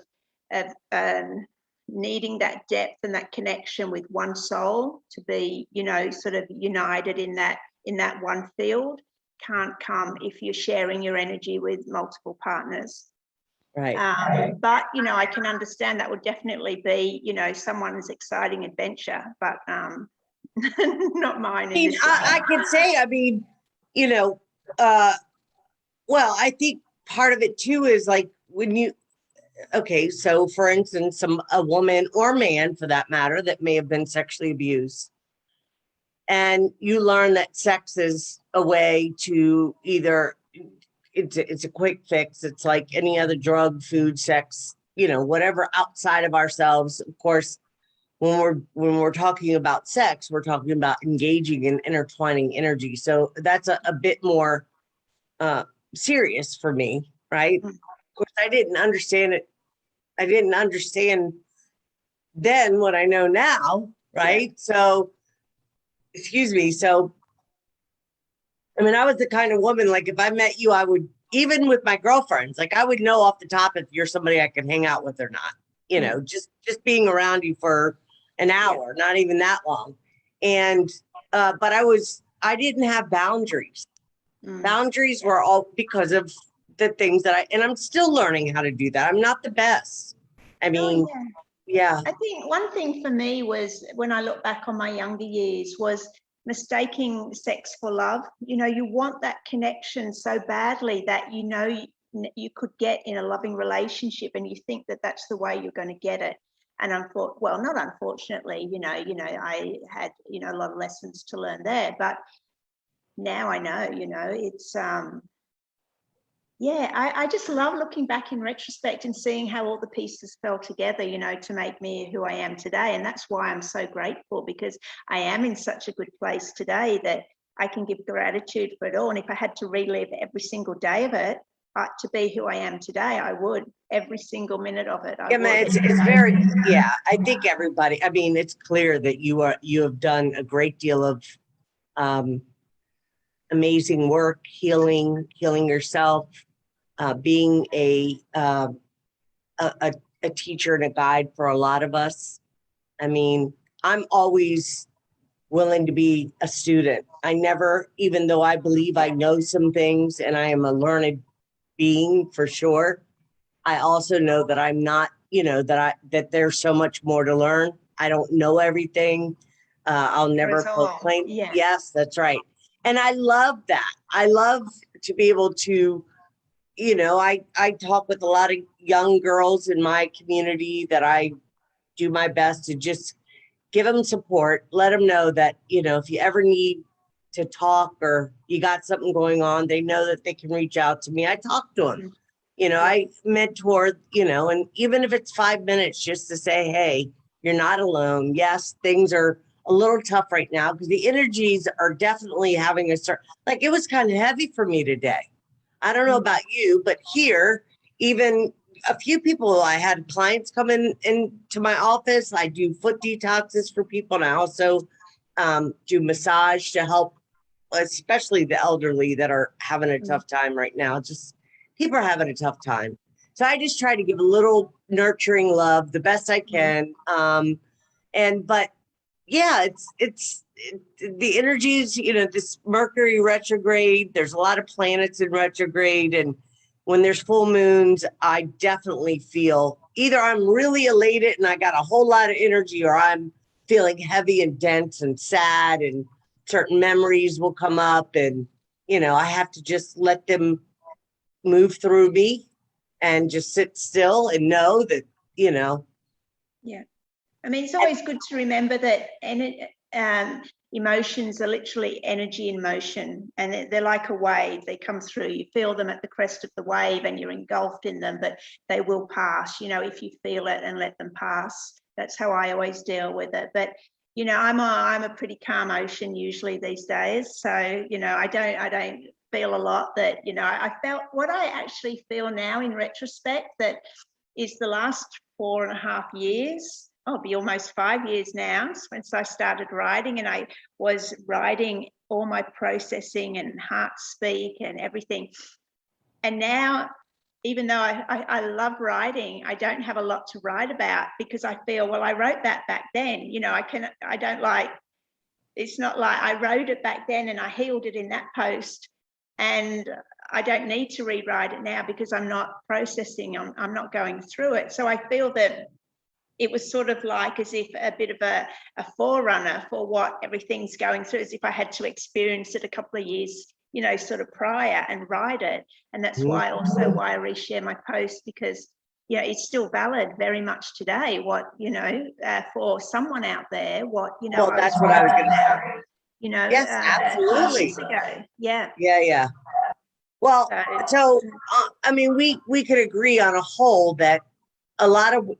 Speaker 2: needing that depth and that connection with one soul to be, you know, sort of united in that one field can't come if you're sharing your energy with multiple partners.
Speaker 1: Right.
Speaker 2: But, you know, I can understand that would definitely be, you know, someone's exciting adventure, but not mine.
Speaker 1: I mean, I can say, I mean, you know, well, I think part of it too is like when you, okay, so for instance, a woman or man for that matter that may have been sexually abused, and you learn that sex is a way to either, it's a quick fix. It's like any other drug, food, sex, you know, whatever outside of ourselves. Of course, when we're talking about sex, we're talking about engaging and intertwining energy. So that's a bit more serious for me, right? Of course, I didn't understand it. I didn't understand then what I know now, right? So, excuse me. So, I mean, I was the kind of woman, like if I met you, I would, even with my girlfriends, like I would know off the top if you're somebody I could hang out with or not, just being around you for an hour, not even that long. And, but I didn't have boundaries. Boundaries were all because of the things and I'm still learning how to do that. I'm not the best. I mean, yeah.
Speaker 2: I think one thing for me was, when I look back on my younger years, was mistaking sex for love. You want that connection so badly that you could get in a loving relationship, and you think that that's the way you're going to get it. And not unfortunately, I had a lot of lessons to learn there, but now I know, it's I just love looking back in retrospect and seeing how all the pieces fell together, to make me who I am today. And that's why I'm so grateful, because I am in such a good place today that I can give gratitude for it all. And if I had to relive every single day of it to be who I am today, I would. Every single minute of it, I would.
Speaker 1: It's very, I think everybody, I mean, it's clear that you have done a great deal of amazing work, healing yourself, being a teacher and a guide for a lot of us. I mean, I'm always willing to be a student. I never, even though I believe I know some things and I am a learned being for sure, I also know that I'm not, that there's so much more to learn. I don't know everything. I'll never proclaim. Yes, that's right. And I love that. I love to be able to, I talk with a lot of young girls in my community that I do my best to just give them support, let them know that, if you ever need to talk or you got something going on, they know that they can reach out to me. I talk to them, I mentor, and even if it's 5 minutes just to say, hey, you're not alone. Yes, things are a little tough right now because the energies are definitely having like it was kind of heavy for me today. I don't know about you, but here, even a few people, I had clients come into my office. I do foot detoxes for people, and I also do massage to help, especially the elderly that are having a tough time right now. Just people are having a tough time. So I just try to give a little nurturing love the best I can. But yeah, it's the energies, this Mercury retrograde, there's a lot of planets in retrograde. And when there's full moons, I definitely feel either I'm really elated and I got a whole lot of energy, or I'm feeling heavy and dense and sad, and certain memories will come up, and, I have to just let them move through me and just sit still and know that,
Speaker 2: Yeah. I mean, it's always good to remember that emotions are literally energy in motion, and they're like a wave. They come through, you feel them at the crest of the wave and you're engulfed in them, but they will pass, if you feel it and let them pass. That's how I always deal with it. But, I'm a pretty calm ocean usually these days. So, I don't feel a lot that, I felt what I actually feel now in retrospect, that is the last 4.5 years. I'll be almost 5 years now since I started writing, and I was writing all my processing and heart speak and everything. And now, even though I love writing, I don't have a lot to write about, because I feel, well, I wrote that back then. It's not like I wrote it back then and I healed it in that post, and I don't need to rewrite it now because I'm not processing, I'm not going through it. So I feel that it was sort of like as if a bit of a forerunner for what everything's going through, as if I had to experience it a couple of years, sort of prior, and write it. And that's why I reshare my posts, because, it's still valid very much today, what, for someone out there, what,
Speaker 1: well, that's what I was going to say. Yes, absolutely.
Speaker 2: Years ago. Yeah.
Speaker 1: Yeah. Well, so I mean, we could agree on a whole that a lot of,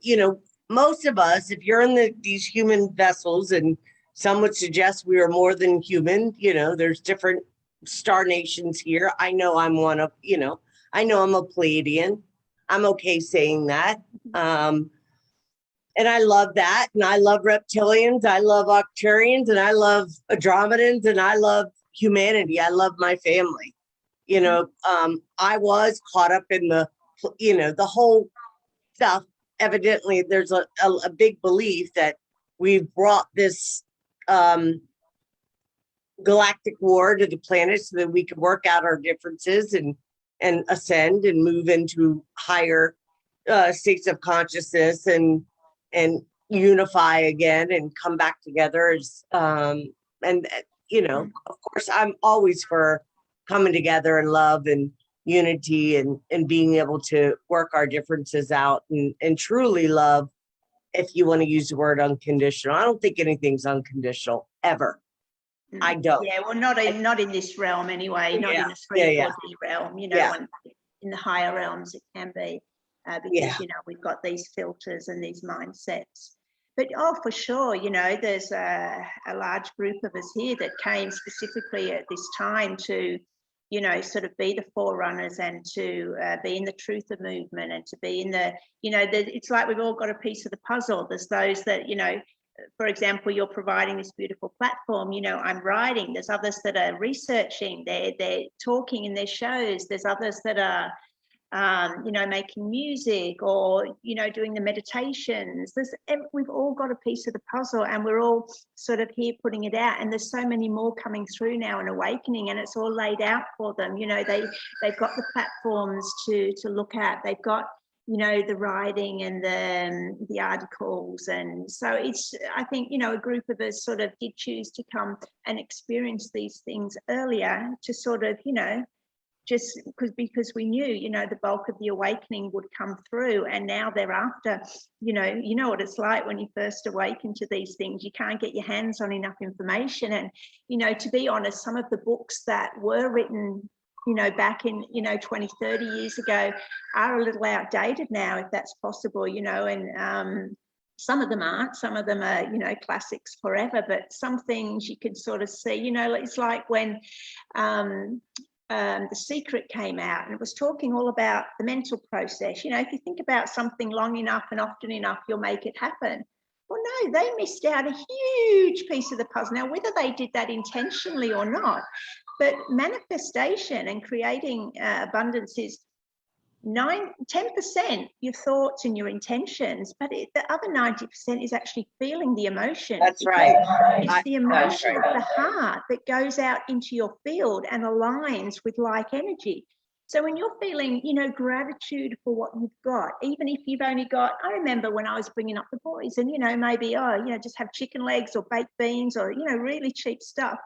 Speaker 1: most of us, if you're in these human vessels, and some would suggest we are more than human, there's different star nations here. I know I'm one of, I know I'm a Pleiadian. I'm okay saying that. And I love that. And I love reptilians. I love Octurians, and I love Andromedans, and I love humanity. I love my family. You know, I was caught up in the, the whole stuff. Evidently, there's a big belief that we've brought this galactic war to the planet so that we can work out our differences and ascend and move into higher states of consciousness and unify again and come back together as and of course I'm always for coming together in love and unity and being able to work our differences out and truly love, if you want to use the word unconditional. I don't think anything's unconditional ever. I don't.
Speaker 2: Yeah, well, not in this realm anyway, not in the 3D realm, and in the higher realms it can be, because, we've got these filters and these mindsets. But, for sure, there's a large group of us here that came specifically at this time to, sort of be the forerunners and to be in the truther movement and to be in the, it's like we've all got a piece of the puzzle. There's those that, for example, you're providing this beautiful platform, I'm writing. There's others that are researching, they're talking in their shows. There's others that are, making music or, doing the meditations. We've all got a piece of the puzzle and we're all sort of here putting it out. And there's so many more coming through now and awakening, and it's all laid out for them. They've got the platforms to look at. They've got, the writing and the articles. And so I think, a group of us sort of did choose to come and experience these things earlier to sort of, just because we knew, the bulk of the awakening would come through. And now thereafter, you know what it's like when you first awaken to these things. You can't get your hands on enough information. And, to be honest, some of the books that were written, back in, 20, 30 years ago are a little outdated now, if that's possible, and some of them aren't. Some of them are, classics forever, but some things you could sort of see, it's like when The Secret came out, and it was talking all about the mental process. If you think about something long enough and often enough, you'll make it happen. Well, no, they missed out a huge piece of the puzzle. Now, whether they did that intentionally or not, but manifestation and creating abundance is 10% your thoughts and your intentions, but the other 90% is actually feeling the emotion.
Speaker 1: That's right.
Speaker 2: It's the emotion of the heart that goes out into your field and aligns with like energy. So when you're feeling, gratitude for what you've got, even if you've only got, I remember when I was bringing up the boys and, maybe, just have chicken legs or baked beans or, really cheap stuff.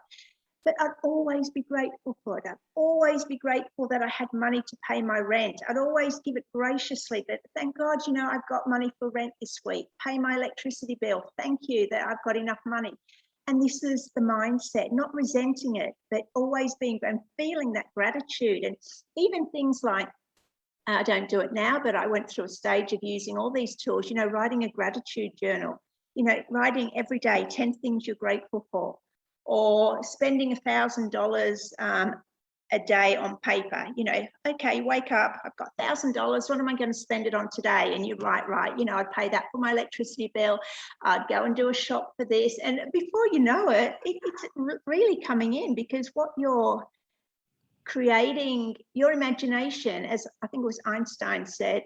Speaker 2: But I'd always be grateful for it. I'd always be grateful that I had money to pay my rent. I'd always give it graciously. But thank God, I've got money for rent this week. Pay my electricity bill. Thank you that I've got enough money. And this is the mindset, not resenting it, but always being and feeling that gratitude. And even things like, I don't do it now, but I went through a stage of using all these tools, writing a gratitude journal, writing every day 10 things you're grateful for, or spending $1,000 a day on paper. Okay, you wake up, I've got $1,000, what am I going to spend it on today? And you're right, I'd pay that for my electricity bill, I'd go and do a shop for this. And before you know it, it's really coming in, because what you're creating, your imagination, as I think it was Einstein said,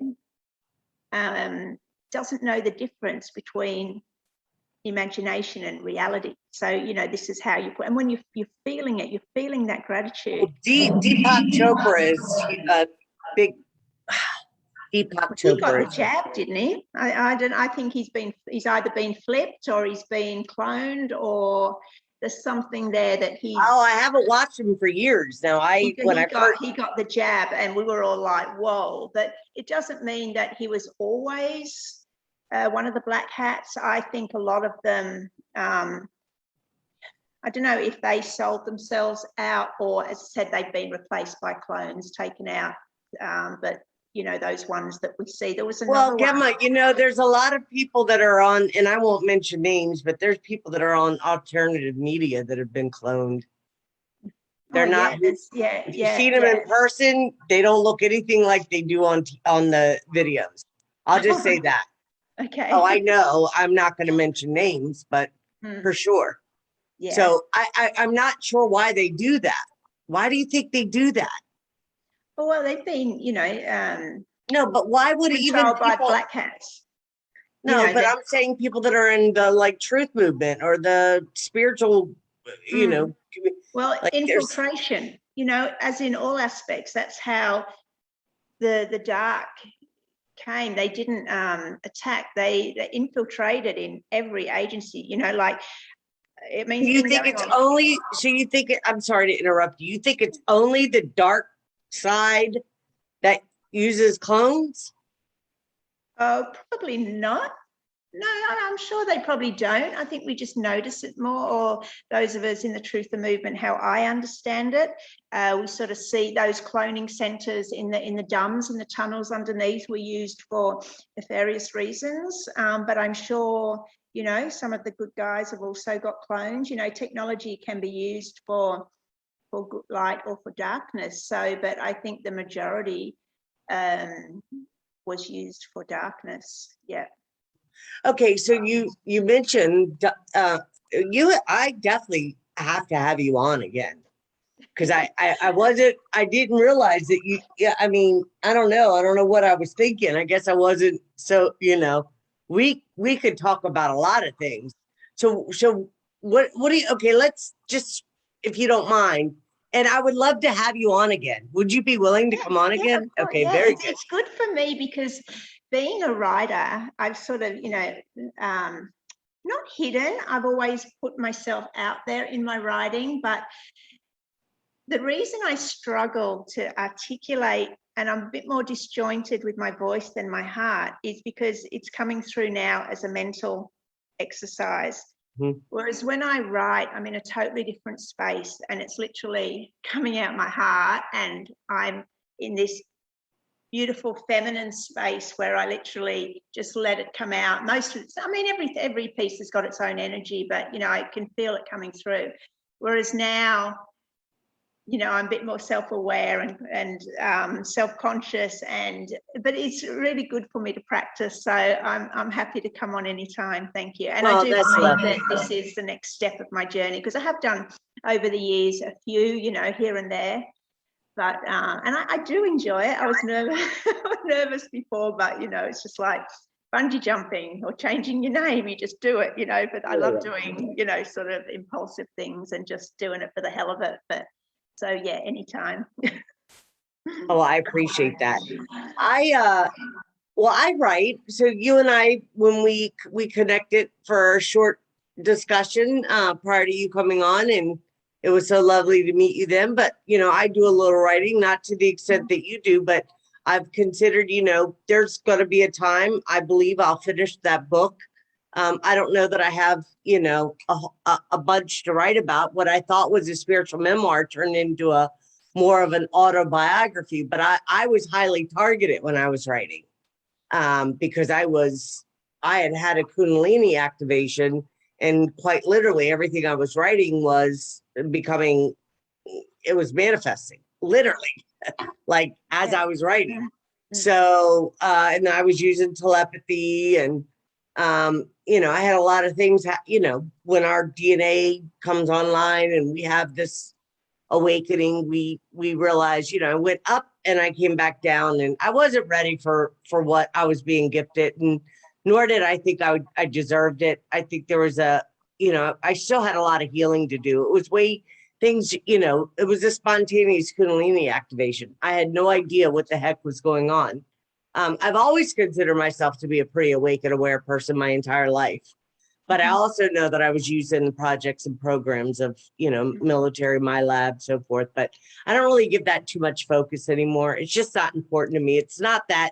Speaker 2: doesn't know the difference between imagination and reality. So, this is how you put, and when you're feeling it, you're feeling that gratitude. Well,
Speaker 1: Deepak Chopra is a big Deepak Chopra.
Speaker 2: He got the jab, didn't he? I think he's either been flipped or he's been cloned, or there's something there that he's.
Speaker 1: Oh, I haven't watched him for years now. He
Speaker 2: got the jab, and we were all like, whoa. But it doesn't mean that he was always one of the black hats. I think a lot of them, I don't know if they sold themselves out, or, as I said, they've been replaced by clones, taken out. But those ones that we see, there was another
Speaker 1: Gemma, there's a lot of people that are on, and I won't mention names, but there's people that are on alternative media that have been cloned. They're not. You've seen them in person. They don't look anything like they do on the videos. I'll just say that.
Speaker 2: Okay.
Speaker 1: Oh, I know. I'm not going to mention names, but for sure.
Speaker 2: Yeah.
Speaker 1: So I'm not sure why they do that. Why do you think they do that?
Speaker 2: Well, they've been,
Speaker 1: No, but why would even
Speaker 2: controlled by
Speaker 1: people?
Speaker 2: black hats.
Speaker 1: No, but I'm saying people that are in the like truth movement or the spiritual,
Speaker 2: Well,
Speaker 1: like there's.
Speaker 2: infiltration, as in all aspects. That's how the dark came. They didn't attack. They infiltrated in every agency. Like it means.
Speaker 1: You think it's only? So you think it? I'm sorry to interrupt you. You think it's only the dark side that uses clones?
Speaker 2: Oh, probably not. No, I'm sure they probably don't. I think we just notice it more, or those of us in the truther movement, how I understand it. We sort of see those cloning centers in the dumbs and the tunnels underneath were used for nefarious reasons. But I'm sure, some of the good guys have also got clones. Technology can be used for good light or for darkness. So, but I think the majority was used for darkness. Yeah.
Speaker 1: Okay, so you mentioned I definitely have to have you on again because I didn't realize that you. Yeah, I mean, I don't know what I was thinking. I guess I wasn't. So we could talk about a lot of things. So what do you? Okay, let's just, if you don't mind. And I would love to have you on again. Would you be willing to come on again? Okay,
Speaker 2: yeah.
Speaker 1: very good.
Speaker 2: It's good for me because being a writer, I've sort of, not hidden. I've always put myself out there in my writing, but the reason I struggle to articulate and I'm a bit more disjointed with my voice than my heart is because it's coming through now as a mental exercise. Whereas when I write, I'm in a totally different space and it's literally coming out my heart and I'm in this beautiful feminine space where I literally just let it come out. Every piece has got its own energy, but I can feel it coming through. Whereas now, I'm a bit more self-aware and self-conscious, but it's really good for me to practice. So I'm happy to come on anytime. Thank you. And I do believe that this is the next step of my journey because I have done over the years a few, here and there. But and I do enjoy it. I was nervous before, but it's just like bungee jumping or changing your name. You just do it, But I love doing, sort of impulsive things and just doing it for the hell of it. But so yeah, anytime.
Speaker 1: Oh, I appreciate that. I write. So you and I, when we connected for a short discussion prior to you coming on, and it was so lovely to meet you then. But I do a little writing, not to the extent that you do, but I've considered, there's going to be a time I believe I'll finish that book. I don't know that I have, a bunch to write about. What I thought was a spiritual memoir turned into a more of an autobiography, but I was highly targeted when I was writing because I had a Kundalini activation, and quite literally everything I was writing was becoming, it was manifesting, literally, like as I was writing. So, and I was using telepathy and, I had a lot of things, when our DNA comes online and we have this awakening, we realized, I went up and I came back down, and I wasn't ready for what I was being gifted, and nor did I think I deserved it. I think there was I still had a lot of healing to do. It was it was a spontaneous Kundalini activation. I had no idea what the heck was going on. I've always considered myself to be a pretty awake and aware person my entire life. But I also know that I was used in the projects and programs of, military, my lab, so forth. But I don't really give that too much focus anymore. It's just not important to me. It's not that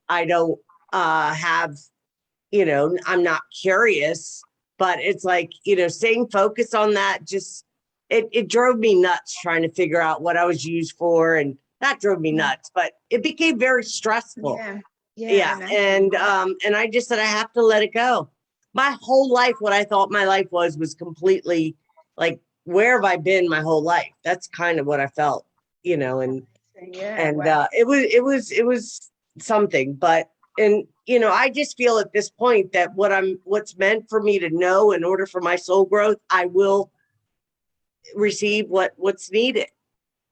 Speaker 1: I don't have, I'm not curious, but it's like, staying focused on that just, it drove me nuts trying to figure out what I was used for. And that drove me nuts, but it became very stressful. Yeah. And I just said, I have to let it go. My whole life, what I thought my life was completely like, where have I been my whole life? That's kind of what I felt, and it was something, but, and I just feel at this point that what's meant for me to know in order for my soul growth, I will receive what's needed.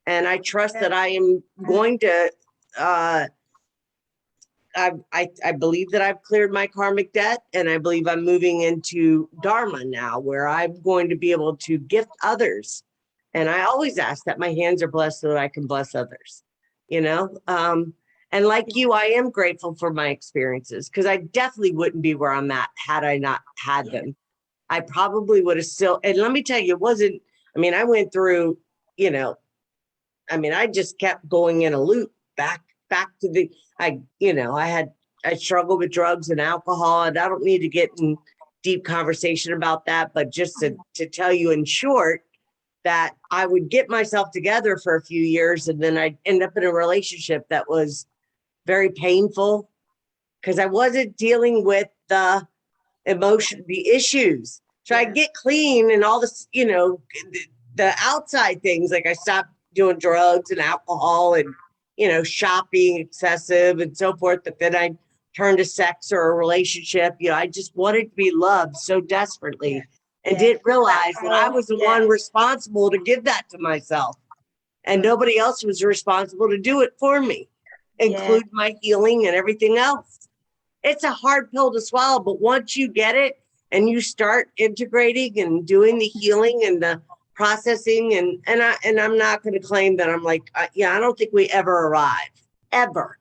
Speaker 1: And I trust that I am going to, I believe that I've cleared my karmic debt, and I believe I'm moving into Dharma now, where I'm going to be able to gift others. And I always ask that my hands are blessed so that I can bless others, and like you, I am grateful for my experiences, because I definitely wouldn't be where I'm at had I not had them. I probably would have still, and let me tell you, I went through, I just kept going in a loop back to I struggled with drugs and alcohol, and I don't need to get in deep conversation about that, but just to tell you in short, that I would get myself together for a few years, and then I'd end up in a relationship that was very painful because I wasn't dealing with the emotion, the issues. So I get clean and all this, the outside things, like I stopped doing drugs and alcohol and, shopping excessive and so forth. But then I turned to sex or a relationship. I just wanted to be loved so desperately and didn't realize that I was the one responsible to give that to myself. And nobody else was responsible to do it for me, include my healing and everything else. It's a hard pill to swallow, but once you get it and you start integrating and doing the healing and the processing, and I'm not going to claim that I'm like, I don't think we ever arrive, ever.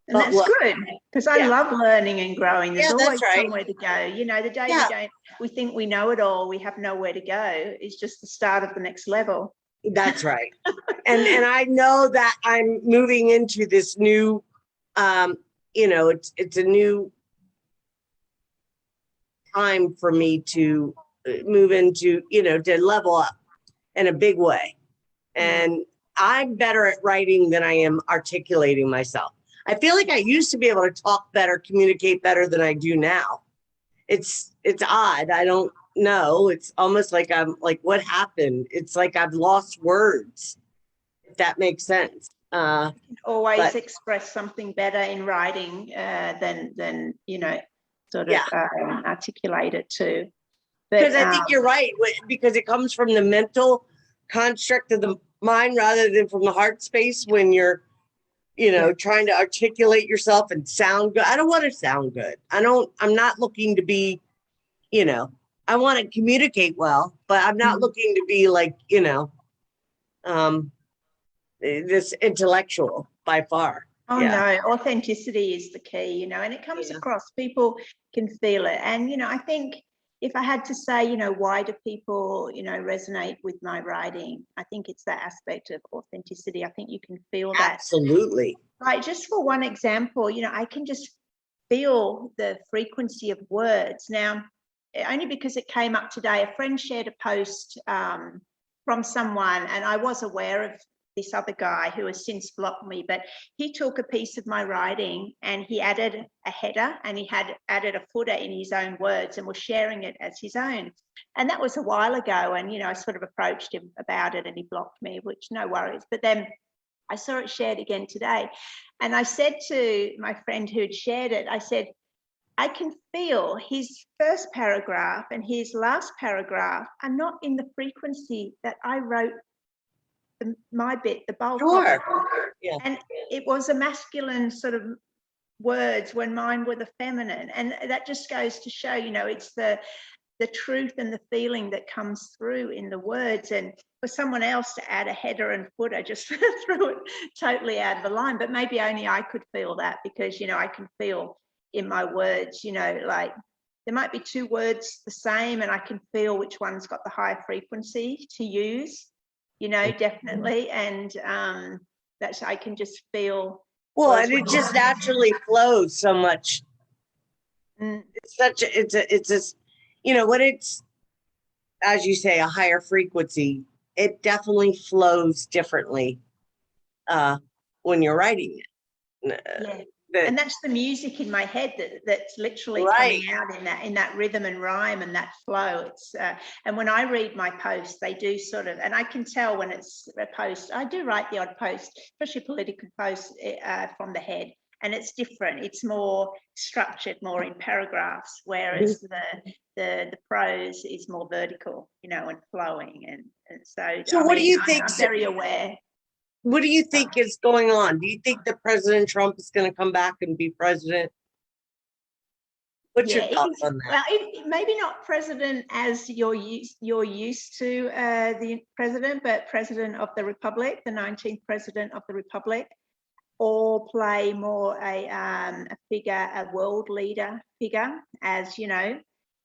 Speaker 2: And but that's good, because I love learning and growing. There's always somewhere to go. The day we think we know it all, we have nowhere to go. It's just the start of the next level.
Speaker 1: That's right. and I know that I'm moving into this new, it's a new time for me to move into, to level up in a big way. And I'm better at writing than I am articulating myself. I feel like I used to be able to talk better, communicate better than I do now. It's odd. I don't know. It's almost like I'm like, what happened? It's like I've lost words, if that makes sense.
Speaker 2: Always express something better in writing than sort of articulate it too.
Speaker 1: Because I think you're right, because it comes from the mental construct of the mind rather than from the heart space when you're, trying to articulate yourself and sound good. I don't want to sound good. I'm not looking to be, I want to communicate well, but I'm not looking to be like, this intellectual by far.
Speaker 2: No, authenticity is the key, and it comes across. People can feel it. And, I think if I had to say, why do people, resonate with my writing? I think it's that aspect of authenticity. I think you can feel that.
Speaker 1: Absolutely.
Speaker 2: Right. Just for one example, I can just feel the frequency of words. Now, only because it came up today, a friend shared a post from someone, and I was aware of this other guy who has since blocked me, but he took a piece of my writing and he added a header and he had added a footer in his own words and was sharing it as his own. And that was a while ago. And, I sort of approached him about it and he blocked me, which no worries. But then I saw it shared again today. And I said to my friend who had shared it, I said, I can feel his first paragraph and his last paragraph are not in the frequency that I wrote my bit, the bulk of it.
Speaker 1: Yeah.
Speaker 2: And it was a masculine sort of words when mine were the feminine. And that just goes to show, it's the truth and the feeling that comes through in the words. And for someone else to add a header and footer just threw it totally out of the line. But maybe only I could feel that because, I can feel in my words, like there might be two words the same and I can feel which one's got the higher frequency to use. Definitely. And that's, I can just feel.
Speaker 1: Well, and it just naturally flows so much. It's when it's, as you say, a higher frequency, it definitely flows differently when you're writing it.
Speaker 2: And that's the music in my head that's literally coming out in that rhythm and rhyme and that flow. It's and when I read my posts, they do sort of, and I can tell when it's a post. I do write the odd post, especially political posts from the head, and it's different. It's more structured, more in paragraphs, whereas the prose is more vertical, you know, and flowing. And so,
Speaker 1: So what do you think?
Speaker 2: I'm very aware.
Speaker 1: What do you think is going on? Do you think that President Trump is going to come back and be president? What's your thoughts on that?
Speaker 2: Well, maybe not president as you're used to the president, but president of the Republic, the 19th president of the Republic, or play more a figure, a world leader figure, as you know,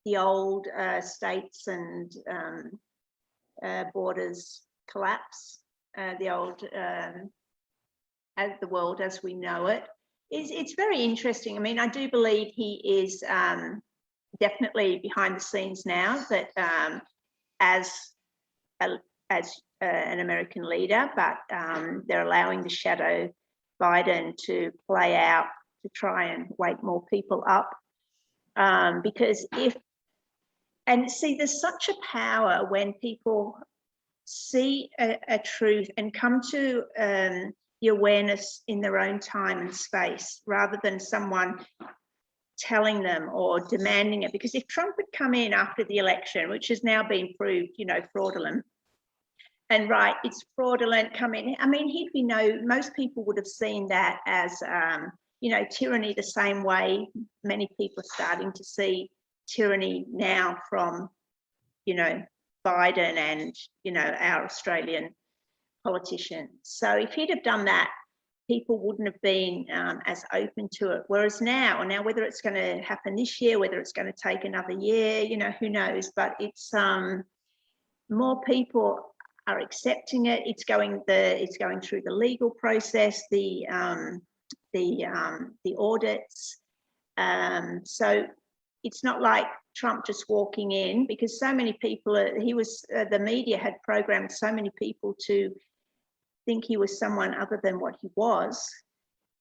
Speaker 2: the old states and borders collapse, the old as the world as we know it. It's very interesting. I mean, I do believe he is definitely behind the scenes now, but as an American leader, but they're allowing the shadow Biden to play out to try and wake more people up. Because there's such a power when people see a truth and come to the awareness in their own time and space, rather than someone telling them or demanding it. Because if Trump had come in after the election, which has now been proved, you know, fraudulent, and right, it's fraudulent, come in, I mean, most people would have seen that as, you know, tyranny, the same way many people are starting to see tyranny now from, you know, Biden and, you know, our Australian politicians. So if he'd have done that, people wouldn't have been as open to it. Whereas now, whether it's going to happen this year, whether it's going to take another year, you know, who knows? But it's more people are accepting it. It's going through the legal process, the audits. So it's not like Trump just walking in, because so many people, the media had programmed so many people to think he was someone other than what he was,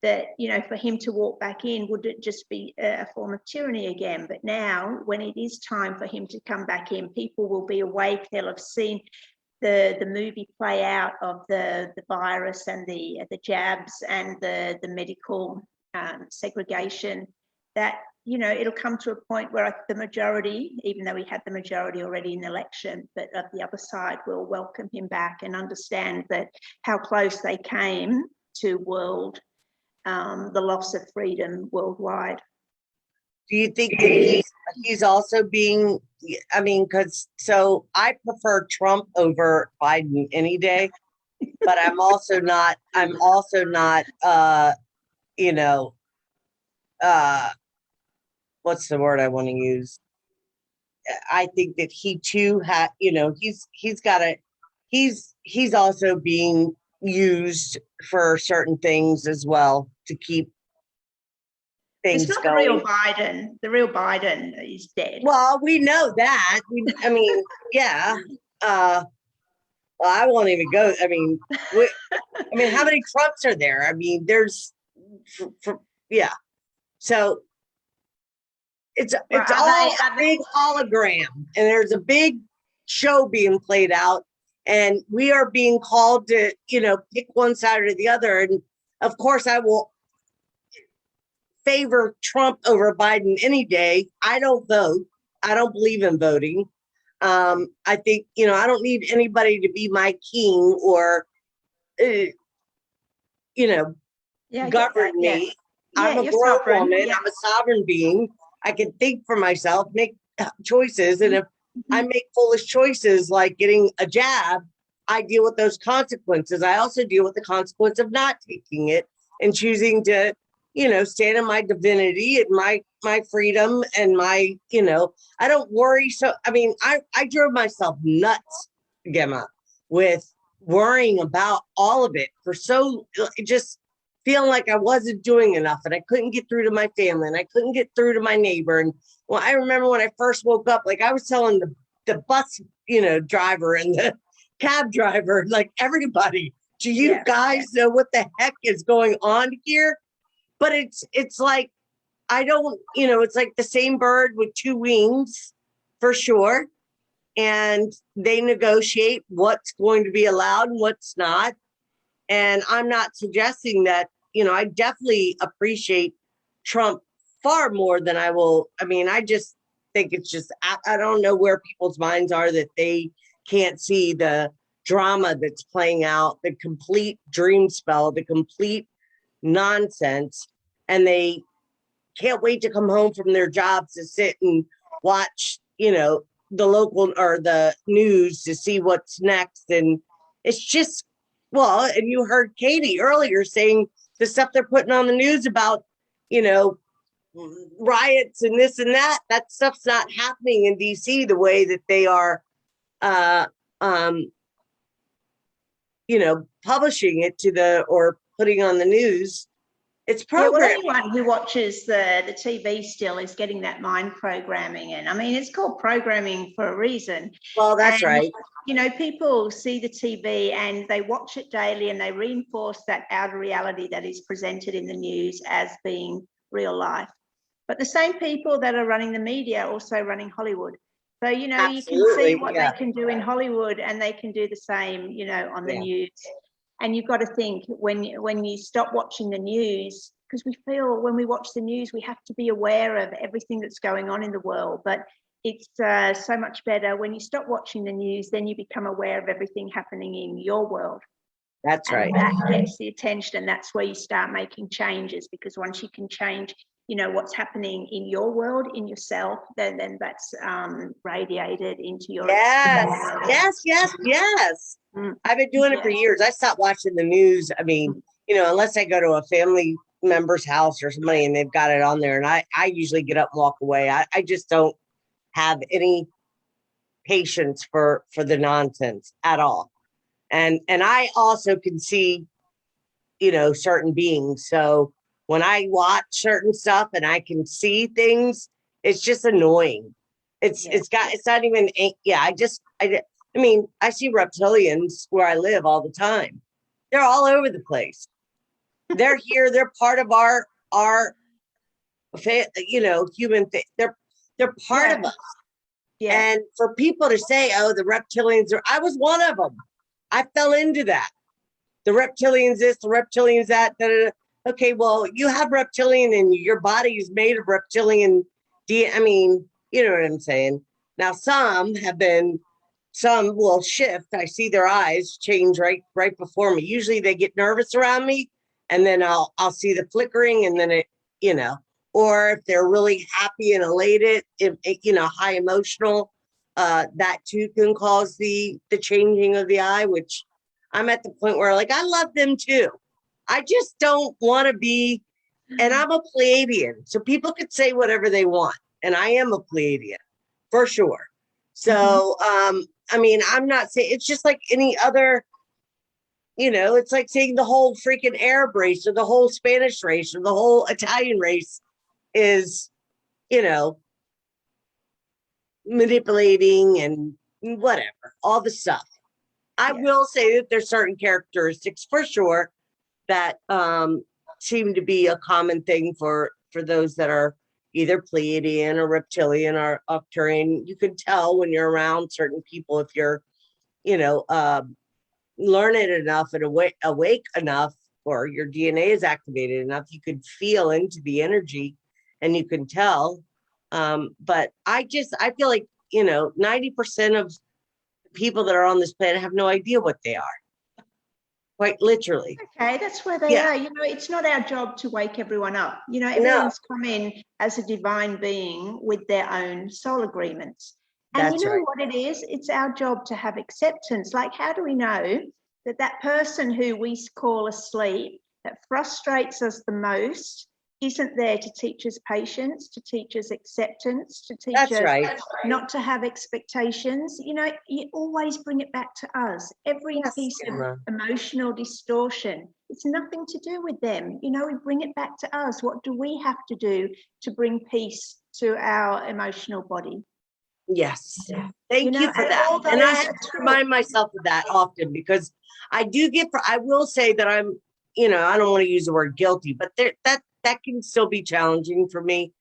Speaker 2: that, you know, for him to walk back in, would it just be a form of tyranny again? But now, when it is time for him to come back in, people will be awake. They'll have seen the movie play out of the virus and the jabs and the medical segregation, that, you know, it'll come to a point where the majority, even though we had the majority already in the election, but of the other side will welcome him back and understand that how close they came to the loss of freedom worldwide.
Speaker 1: Do you think that he's also being, I mean, so I prefer Trump over Biden any day, but I'm also not, you know, what's the word I want to use? I think that he too you know, he's also being used for certain things as well to keep things
Speaker 2: it's not
Speaker 1: going.
Speaker 2: The real Biden is dead.
Speaker 1: Well, we know that. I mean, yeah. Well, I won't even go. I mean, how many Trumps are there? I mean, there's, yeah. So it's all a big hologram, and there's a big show being played out, and we are being called to, you know, pick one side or the other. And of course, I will favor Trump over Biden any day. I don't vote. I don't believe in voting. I think, you know, I don't need anybody to be my king or, you know, govern me. I'm a grown woman. Yeah. I'm a sovereign being. I can think for myself, make choices. And if I make foolish choices like getting a jab, I deal with those consequences. I also deal with the consequence of not taking it and choosing to, you know, stand in my divinity and my freedom and my, you know, I don't worry. So, I mean, I drove myself nuts, Gemma, with worrying about all of it just feeling like I wasn't doing enough, and I couldn't get through to my family, and I couldn't get through to my neighbor. And well, I remember when I first woke up, like I was telling the bus, you know, driver and the cab driver, like everybody, do you guys know what the heck is going on here? But it's like, I don't, you know, it's like the same bird with two wings for sure. And they negotiate what's going to be allowed and what's not. And I'm not suggesting that, I definitely appreciate Trump far more than I will. I mean, I just think it's just, I don't know where people's minds are that they can't see the drama that's playing out, the complete dream spell, the complete nonsense. And they can't wait to come home from their jobs to sit and watch, the local or the news to see what's next. And it's just, well, and you heard Katie earlier saying the stuff they're putting on the news about, riots and this and that stuff's not happening in DC the way that they are, uh, um, publishing it or putting on the news. It's
Speaker 2: Yeah, well,
Speaker 1: programmed.
Speaker 2: anyone who watches the TV still is getting that mind programming. And I mean, it's called programming for a reason.
Speaker 1: Well, that's right.
Speaker 2: People see the TV and they watch it daily and they reinforce that outer reality that is presented in the news as being real life. But the same people that are running the media are also running Hollywood. So, you can see what they can do in Hollywood and they can do the same, on the news. And you've got to think when you stop watching the news, because we feel when we watch the news, we have to be aware of everything that's going on in the world. But it's so much better when you stop watching the news, then you become aware of everything happening in your world.
Speaker 1: That's right.
Speaker 2: That gets the attention, and that's where you start making changes, because once you can change, what's happening in your world, in yourself, then that's radiated into your
Speaker 1: Yes. I've been doing it for years. I stopped watching the news. I mean, unless I go to a family member's house or somebody and they've got it on there, and I usually get up and walk away. I just don't have any patience for the nonsense at all. And I also can see, certain beings. So when I watch certain stuff and I can see things, it's just annoying. It's not even, I mean, I see reptilians where I live all the time. They're all over the place. They're here. They're part of our human thing. They're part of us. Yeah. And for people to say, oh, the reptilians I was one of them. I fell into that. The reptilians this, the reptilians that. Da, da, da. Okay, well, you have reptilian in you. Your body is made of reptilian. I mean, you know what I'm saying? Now, some will shift. I see their eyes change right before me. Usually they get nervous around me, and then I'll see the flickering, and then it, or if they're really happy and elated, high emotional, that too can cause the changing of the eye, which I'm at the point where I love them too. I just don't want to be, and I'm a Pleiadian, so people could say whatever they want, and I am a Pleiadian for sure. So, I mean, I'm not saying, it's just like any other, it's like saying the whole freaking Arab race or the whole Spanish race or the whole Italian race is, manipulating and whatever, all the stuff. I will say that there's certain characteristics for sure that seem to be a common thing for those that are either Pleiadian or reptilian or Arcturian. You can tell when you're around certain people if you're, learned enough and awake enough, or your DNA is activated enough, you could feel into the energy and you can tell. But I feel like, 90% of people that are on this planet have no idea what they are. Quite literally.
Speaker 2: Okay, that's where they are. It's not our job to wake everyone up. Everyone's come in as a divine being with their own soul agreements. And what it is? It's our job to have acceptance. Like, how do we know that person who we call asleep, that frustrates us the most, isn't there to teach us patience, to teach us acceptance, to teach us not to have expectations? You always bring it back to us. Every piece of emotional distortion, it's nothing to do with them. We bring it back to us. What do we have to do to bring peace to our emotional body?
Speaker 1: Yes. Thank you for that. And I have to remind myself of that often, because I will say that I'm, I don't want to use the word guilty, but that can still be challenging for me,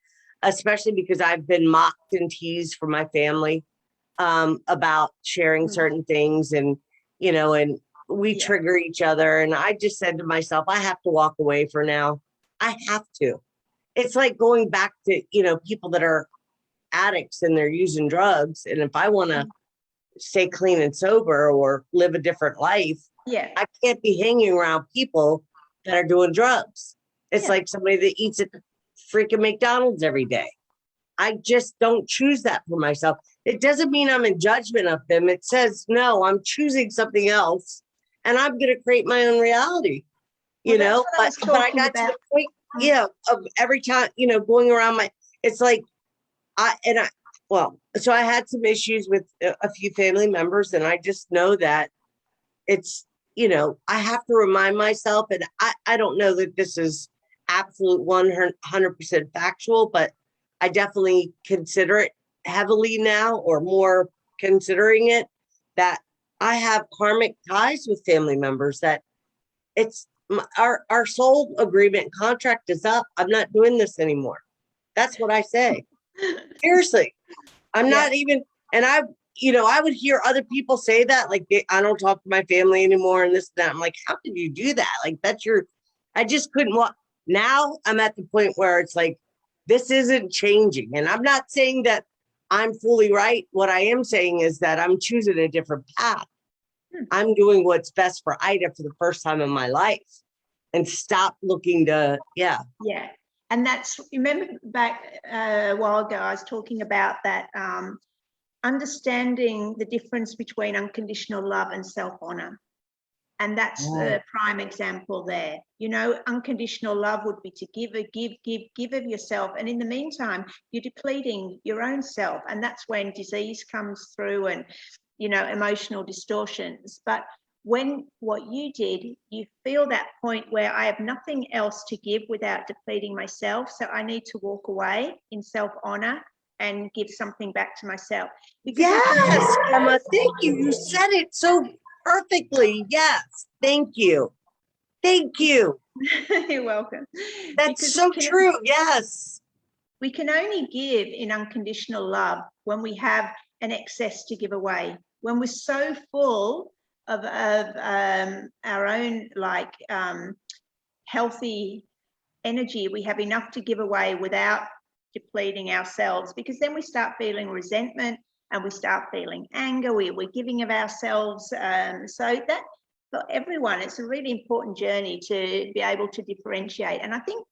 Speaker 1: especially because I've been mocked and teased from my family about sharing certain things. And, and we trigger each other. And I just said to myself, I have to walk away for now. I have to. It's like going back to, people that are addicts and they're using drugs. And if I want to stay clean and sober or live a different life, I can't be hanging around people that are doing drugs. It's like somebody that eats at freaking McDonald's every day. I just don't choose that for myself. It doesn't mean I'm in judgment of them. It says, no, I'm choosing something else and I'm going to create my own reality, but I got to the point, of every time, going around it's like, so I had some issues with a few family members, and I just know that it's, I have to remind myself, and I don't know that this is absolute 100% factual, but I definitely consider it heavily now, or more considering it, that I have karmic ties with family members, that it's our soul agreement contract is up. I'm not doing this anymore. That's what I say. Seriously. I'm not even, and I would hear other people say that, like, I don't talk to my family anymore and this, and that. I'm like, how could you do that? Like, I just couldn't walk. Now I'm at the point where it's like, this isn't changing. And I'm not saying that I'm fully right. What I am saying is that I'm choosing a different path. I'm doing what's best for Ida for the first time in my life, and stop looking to,
Speaker 2: And that's, remember back a while ago, I was talking about that, understanding the difference between unconditional love and self-honor. And that's the prime example there. Unconditional love would be to give of yourself. And in the meantime, you're depleting your own self. And that's when disease comes through and, emotional distortions. But when what you did, you feel that point where I have nothing else to give without depleting myself. So I need to walk away in self-honor and give something back to myself.
Speaker 1: Yes, Gemma, thank you. You said it so perfectly. Yes, thank you. Thank you.
Speaker 2: You're welcome.
Speaker 1: That's so true. Yes.
Speaker 2: We can only give in unconditional love when we have an excess to give away. When we're so full of our own healthy energy, we have enough to give away without depleting ourselves, because then we start feeling resentment and we start feeling anger. We're giving of ourselves. So that for everyone, it's a really important journey to be able to differentiate. And I think,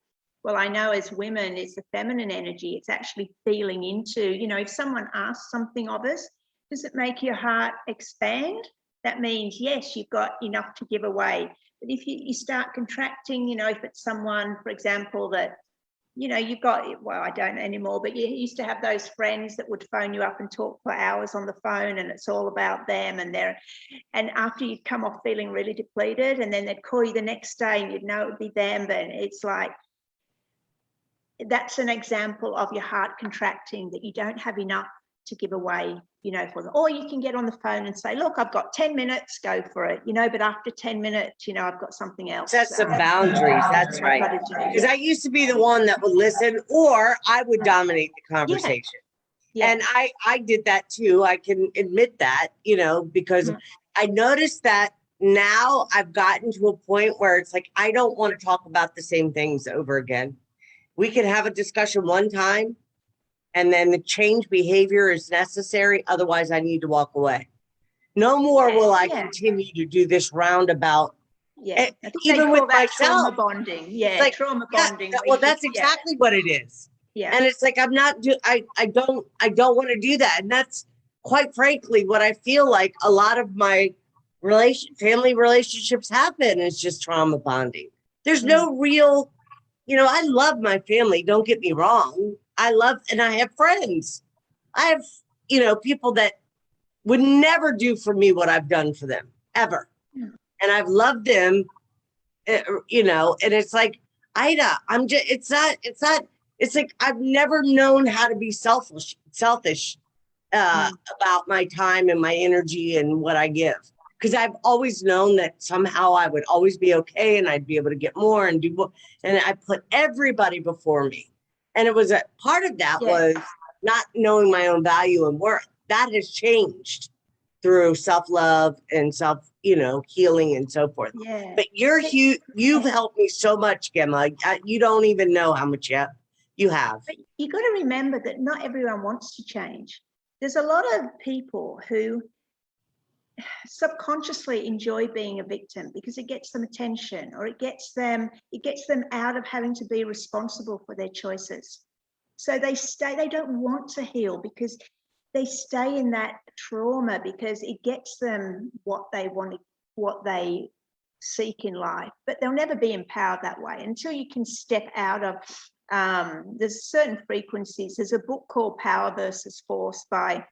Speaker 2: well, I know as women, it's the feminine energy. It's actually feeling into, if someone asks something of us, does it make your heart expand? That means, yes, you've got enough to give away. But if you start contracting, if it's someone, for example, that, you've got, well, I don't anymore, but you used to have those friends that would phone you up and talk for hours on the phone, and it's all about them and after you'd come off feeling really depleted, and then they'd call you the next day and you'd know it would be them, but it's like, that's an example of your heart contracting, that you don't have enough to give away, for them. Or you can get on the phone and say, look, I've got 10 minutes, go for it, but after 10 minutes, I've got something else.
Speaker 1: That's the boundaries. That's right. Because I used to be the one that would listen, or I would dominate the conversation. Yeah. And I did that too. I can admit that, because I noticed that now I've gotten to a point where it's like, I don't want to talk about the same things over again. We can have a discussion one time, and then the change behavior is necessary. Otherwise, I need to walk away. No more will I continue to do this roundabout.
Speaker 2: Yeah,
Speaker 1: even with myself.
Speaker 2: Trauma bonding. Yeah, like, trauma bonding.
Speaker 1: Well, that's exactly what it is. Yeah, and it's like I don't want to do that, and that's quite frankly what I feel like a lot of my family relationships have been, is just trauma bonding. There's no real. I love my family. Don't get me wrong. And I have friends. I have, people that would never do for me what I've done for them, ever. Yeah. And I've loved them, and it's like, Ida, it's like, I've never known how to be selfish about my time and my energy and what I give. Because I've always known that somehow I would always be okay, and I'd be able to get more and do more. And I put everybody before me. And it was a part of that was not knowing my own value and worth. That has changed. through self-love and healing and so forth.
Speaker 2: Yeah.
Speaker 1: But you've helped me so much, Gemma. You don't even know how much you have.
Speaker 2: But you got to remember that not everyone wants to change. There's a lot of people who subconsciously enjoy being a victim because it gets them attention, or it gets them out of having to be responsible for their choices. So they don't want to heal because they stay in that trauma because it gets them what they want, what they seek in life, but they'll never be empowered that way until you can step out of there's certain frequencies. There's a book called Power versus Force by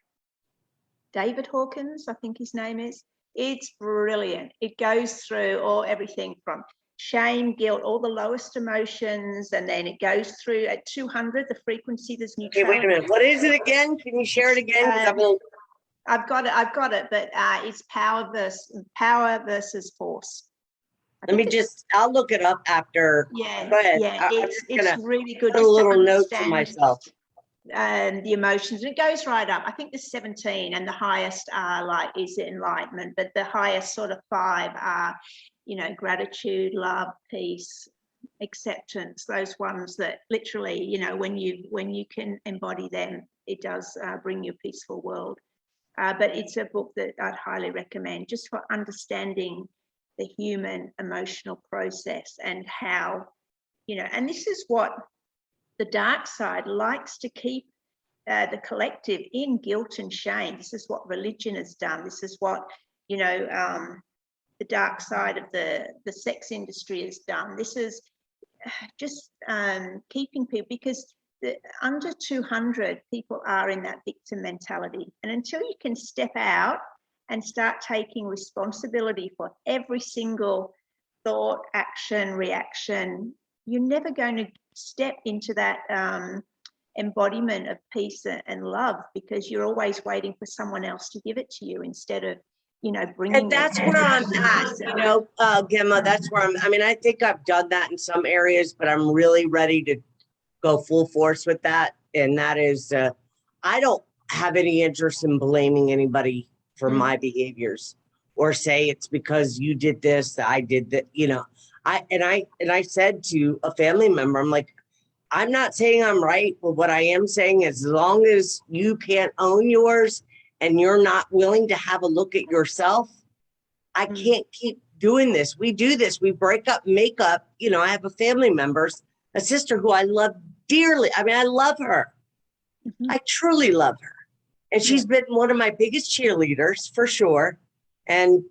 Speaker 2: David Hawkins, I think his name is. It's brilliant. It goes through everything from shame, guilt, all the lowest emotions, and then it goes through at 200, the frequency, there's neutrality.
Speaker 1: Okay, wait a minute. What is it again? Can you share it again?
Speaker 2: I've got it, but it's power versus force.
Speaker 1: I'll look it up after.
Speaker 2: Yeah,
Speaker 1: Go ahead.
Speaker 2: yeah, it's really good.
Speaker 1: Put a little note to myself.
Speaker 2: The emotions, and it goes right up. I think there's 17, and the highest are is enlightenment, but the highest sort of 5 are, gratitude, love, peace, acceptance. Those ones that literally, when you can embody them, it does bring you a peaceful world. But it's a book that I'd highly recommend just for understanding the human emotional process and how, and this is what the dark side likes to keep the collective in guilt and shame. This is what religion has done. This is what, the dark side of the sex industry has done. This is just keeping people, because under 200 people are in that victim mentality. And until you can step out and start taking responsibility for every single thought, action, reaction, you're never going to step into that embodiment of peace and love, because you're always waiting for someone else to give it to you instead of, bringing it.
Speaker 1: And that's where I'm at, Gemma, that's where I think I've done that in some areas, but I'm really ready to go full force with that. And that is, I don't have any interest in blaming anybody for my behaviors or say it's because you did this, that I did that, I said to a family member, I'm like, I'm not saying I'm right, but what I am saying is, as long as you can't own yours and you're not willing to have a look at yourself, I can't keep doing this. We do this. We break up, make up. I have a family member, a sister who I love dearly. I love her. I truly love her. And she's been one of my biggest cheerleaders for sure. And,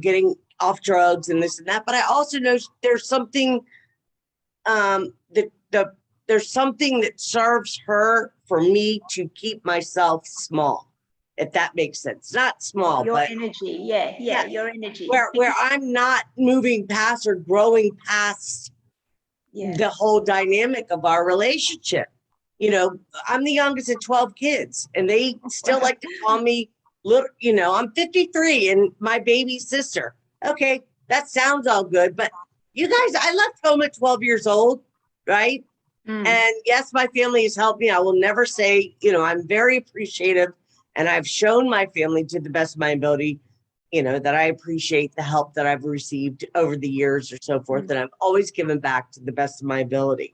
Speaker 1: getting off drugs and this and that. But I also know there's something there's something that serves her for me to keep myself small, if that makes sense. Not small,
Speaker 2: your
Speaker 1: but
Speaker 2: energy. Yeah, your energy.
Speaker 1: Where I'm not moving past or growing past the whole dynamic of our relationship. I'm the youngest of 12 kids, and they still like to call me little, I'm 53 and my baby sister. Okay, that sounds all good, but you guys, I left home at 12 years old, right? And yes, my family has helped me. I will never say, I'm very appreciative, and I've shown my family to the best of my ability, that I appreciate the help that I've received over the years or so forth. And I've always given back to the best of my ability.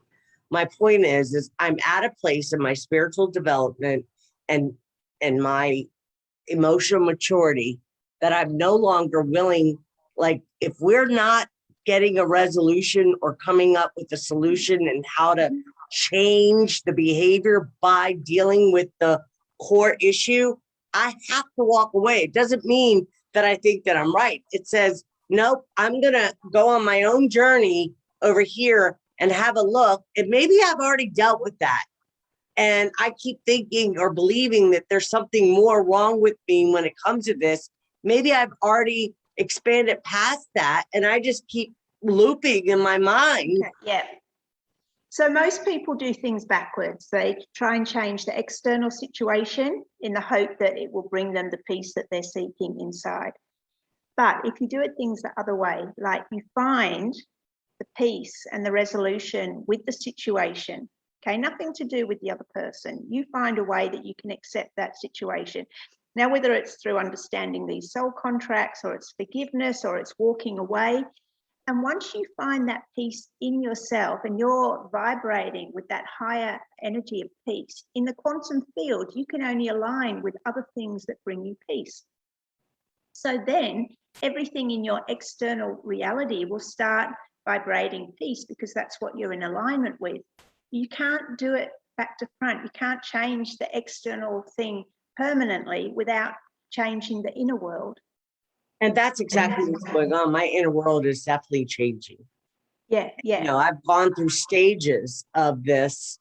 Speaker 1: My point is I'm at a place in my spiritual development and my emotional maturity that I'm no longer willing, if we're not getting a resolution or coming up with a solution and how to change the behavior by dealing with the core issue, I have to walk away. It doesn't mean that I think that I'm right. It says, nope, I'm going to go on my own journey over here and have a look. And maybe I've already dealt with that. And I keep thinking or believing that there's something more wrong with me when it comes to this. Maybe I've already expanded past that, and I just keep looping in my mind.
Speaker 2: Yeah. So most people do things backwards. They try and change the external situation in the hope that it will bring them the peace that they're seeking inside. But if you do it things the other way, like you find the peace and the resolution with the situation, okay, nothing to do with the other person. You find a way that you can accept that situation. Now, whether it's through understanding these soul contracts, or it's forgiveness, or it's walking away. And once you find that peace in yourself and you're vibrating with that higher energy of peace, in the quantum field, you can only align with other things that bring you peace. So then everything in your external reality will start vibrating peace, because that's what you're in alignment with. You can't do it back to front. You can't change the external thing permanently without changing the inner world.
Speaker 1: And that's exactly what's going on. My inner world is definitely changing.
Speaker 2: Yeah.
Speaker 1: You know, I've gone through stages of this,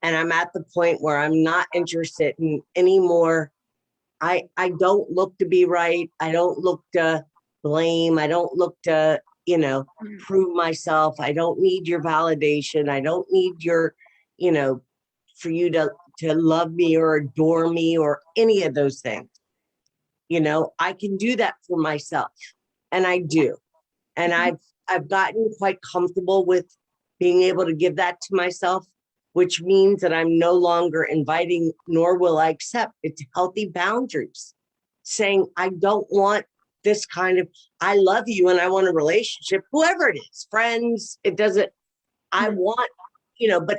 Speaker 1: and I'm at the point where I'm not interested in anymore. I don't look to be right. I don't look to blame. I don't look to, you know, prove myself. I don't need your validation. I don't need your, you know, for you to love me or adore me or any of those things. You know, I can do that for myself, and I do. And I've gotten quite comfortable with being able to give that to myself, which means that I'm no longer inviting, nor will I accept. It's healthy boundaries, saying, I don't want this kind of, I love you and I want a relationship, whoever it is, friends, it doesn't, I want, you know, but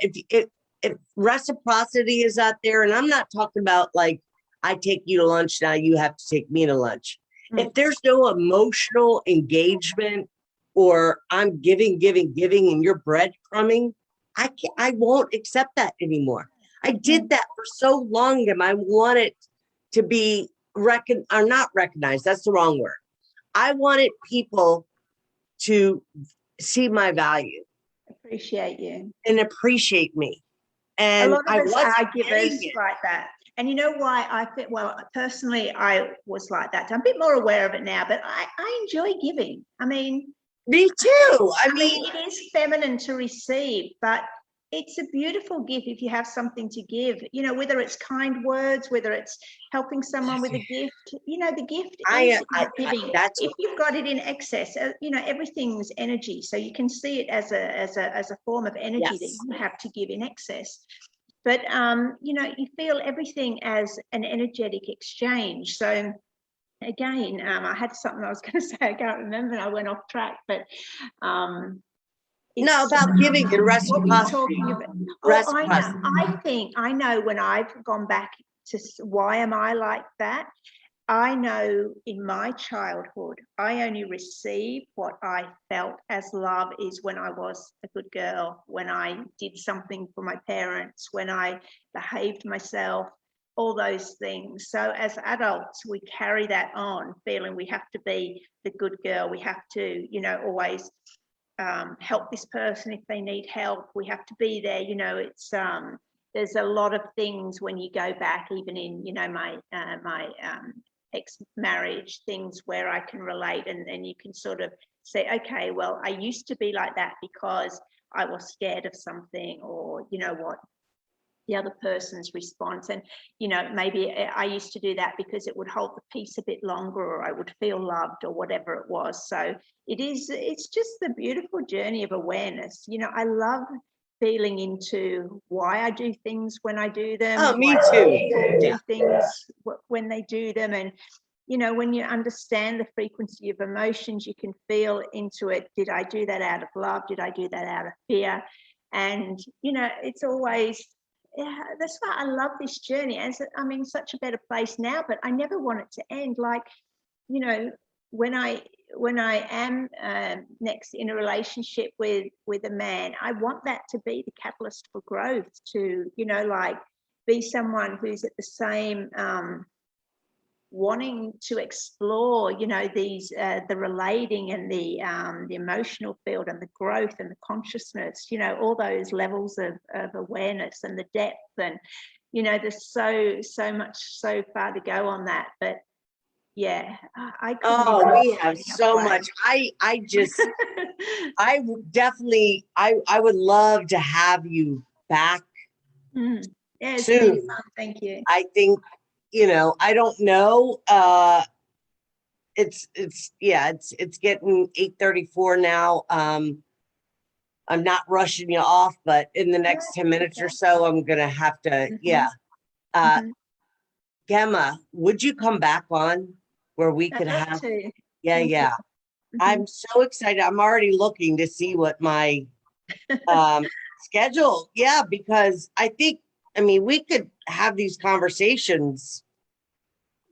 Speaker 1: if reciprocity is out there, and I'm not talking about like, I take you to lunch, now you have to take me to lunch. If there's no emotional engagement, or I'm giving, and you're breadcrumbing, I won't accept that anymore. I did that for so long, and I wanted to be not recognized. That's the wrong word. I wanted people to see my value,
Speaker 2: Appreciate you,
Speaker 1: and appreciate me. And
Speaker 2: a lot of
Speaker 1: I
Speaker 2: us
Speaker 1: wasn't
Speaker 2: are givers
Speaker 1: getting it.
Speaker 2: like that. And you know why I think, well, personally, I was like that. I'm a bit more aware of it now, but I enjoy giving. I mean,
Speaker 1: Me too.
Speaker 2: I mean, it is feminine to receive, but it's a beautiful gift if you have something to give, you know, whether it's kind words, whether it's helping someone with a gift, you know, the gift is giving. If you've got it in excess, you know, everything's energy. So you can see it as a form of energy that you have to give in excess. But, you know, you feel everything as an energetic exchange. So again, I had something I was going to say, I can't remember, and I went off track, but
Speaker 1: no, about giving and reciprocity.
Speaker 2: I know when I've gone back to why am I like that? I know in my childhood, I only received what I felt as love is when I was a good girl, when I did something for my parents, when I behaved myself, all those things. So as adults, we carry that on, feeling we have to be the good girl. We have to, you know, always help this person if they need help. We have to be there. You know, it's there's a lot of things when you go back, even in, you know, my ex-marriage, things where I can relate, and you can sort of say, okay, well, I used to be like that because I was scared of something, or you know what, the other person's response. And, you know, maybe I used to do that because it would hold the peace a bit longer, or I would feel loved, or whatever it was. So it's just the beautiful journey of awareness. You know, I love feeling into why I do things when I do them.
Speaker 1: Oh, me too.
Speaker 2: Do things when they do them. And, you know, when you understand the frequency of emotions, you can feel into it. Did I do that out of love? Did I do that out of fear? And, you know, it's always, yeah, that's why I love this journey. And I'm in such a better place now, but I never want it to end. Like, you know, when I am next in a relationship with a man, I want that to be the catalyst for growth, to, you know, like be someone who's at the same wanting to explore, you know, these the relating and the emotional field and the growth and the consciousness, you know, all those levels of awareness and the depth. And, you know, there's so much, so far to go on that. But yeah,
Speaker 1: we have so much. I just I definitely I would love to have you back
Speaker 2: yeah, it's
Speaker 1: soon.
Speaker 2: been fun. Thank you.
Speaker 1: I think, you know, I don't know. It's getting 8:34 now. I'm not rushing you off, but in the next 10 minutes or so, I'm gonna have to, Gemma, would you come back on where we
Speaker 2: I'd
Speaker 1: could
Speaker 2: love
Speaker 1: have,
Speaker 2: to.
Speaker 1: yeah,
Speaker 2: Thank you.
Speaker 1: yeah. I'm so excited. I'm already looking to see what my schedule. Yeah, because I mean, we could have these conversations.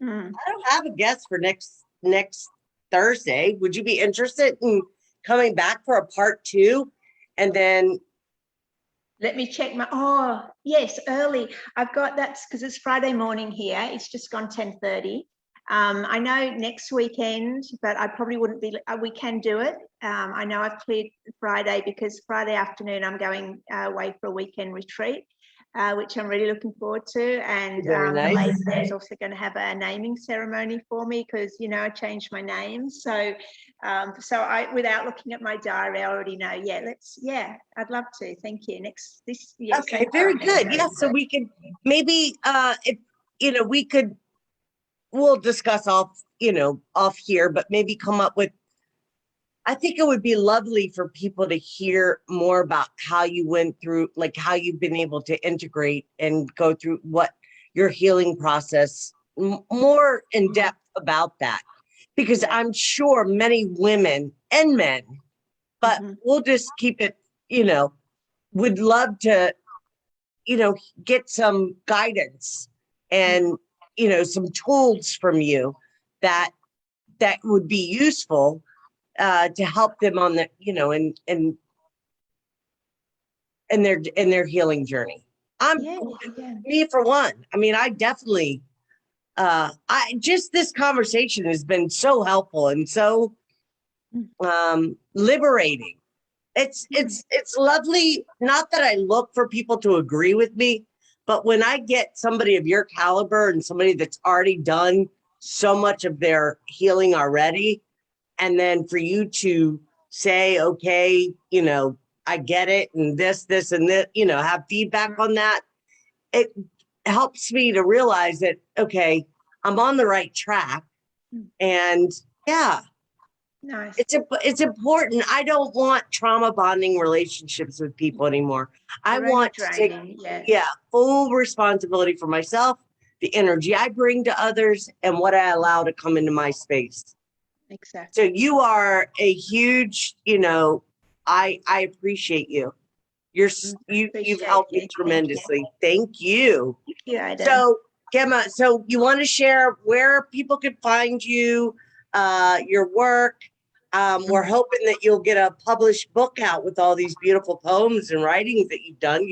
Speaker 2: Mm.
Speaker 1: I don't have a guest for next Thursday. Would you be interested in coming back for a part 2? And then
Speaker 2: Let me check my, oh, yes, early. I've got, that's because it's Friday morning here. It's just gone 10:30. I know next weekend, but I probably wouldn't be, we can do it. I know I've cleared Friday because Friday afternoon I'm going away for a weekend retreat, which I'm really looking forward to. And
Speaker 1: very
Speaker 2: the lady
Speaker 1: nice.
Speaker 2: there is also going to have a naming ceremony for me because, you know, I changed my name. So, so I, without looking at my diary, I already know. Yeah, I'd love to. Thank you.
Speaker 1: Okay, very good. Yeah, so we could maybe if we'll discuss off here, but maybe come up with, I think it would be lovely for people to hear more about how you went through, like how you've been able to integrate and go through what your healing process, more in depth about that. Because I'm sure many women and men, but we'll just keep it, would love to, get some guidance and, some tools from you that would be useful to help them on the, in their healing journey. Me for one. I mean, I definitely, this conversation has been so helpful and so liberating. It's lovely. Not that I look for people to agree with me, but when I get somebody of your caliber and somebody that's already done so much of their healing already, and then for you to say, okay, I get it, and this, and this, have feedback on that, it helps me to realize that, okay, I'm on the right track. And yeah.
Speaker 2: Nice.
Speaker 1: It's important. I don't want trauma bonding relationships with people anymore. I want to take full responsibility for myself, the energy I bring to others, and what I allow to come into my space.
Speaker 2: Exactly.
Speaker 1: So you are a huge, I appreciate you. You've helped me tremendously. Thank you. So Gemma, so you want to share where people can find you, your work? We're hoping that you'll get a published book out with all these beautiful poems and writings that you've done.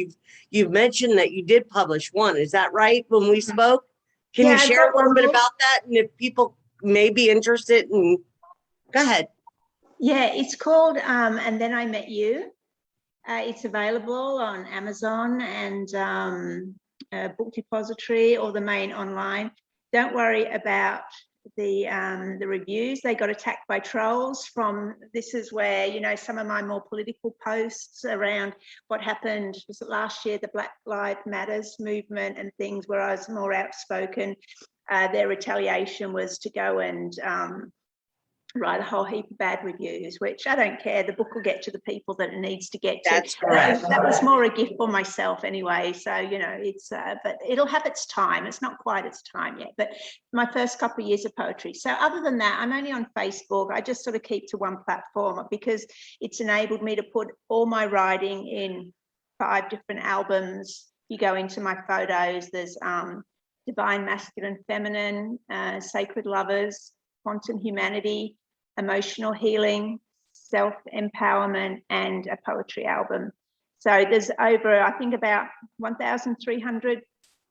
Speaker 1: You've mentioned that you did publish one. Is that right? When we spoke, can you share a little bit about that? And if people may be interested, go ahead.
Speaker 2: Yeah, it's called And Then I Met You. It's available on Amazon and Book Depository or the main online. Don't worry about the reviews. They got attacked by trolls from, this is where, some of my more political posts around what happened, was it last year, the Black Lives Matters movement and things where I was more outspoken. Their retaliation was to go and write a whole heap of bad reviews, which I don't care. The book will get to the people that it needs to get to.
Speaker 1: That's correct.
Speaker 2: That was more a gift for myself anyway. So, it's, but it'll have its time. It's not quite its time yet, but my first couple of years of poetry. So other than that, I'm only on Facebook. I just sort of keep to one platform because it's enabled me to put all my writing in 5 different albums. You go into my photos, there's Divine Masculine Feminine, Sacred Lovers, Quantum Humanity, Emotional Healing, Self-Empowerment, and a poetry album. So there's over, I think, about 1,300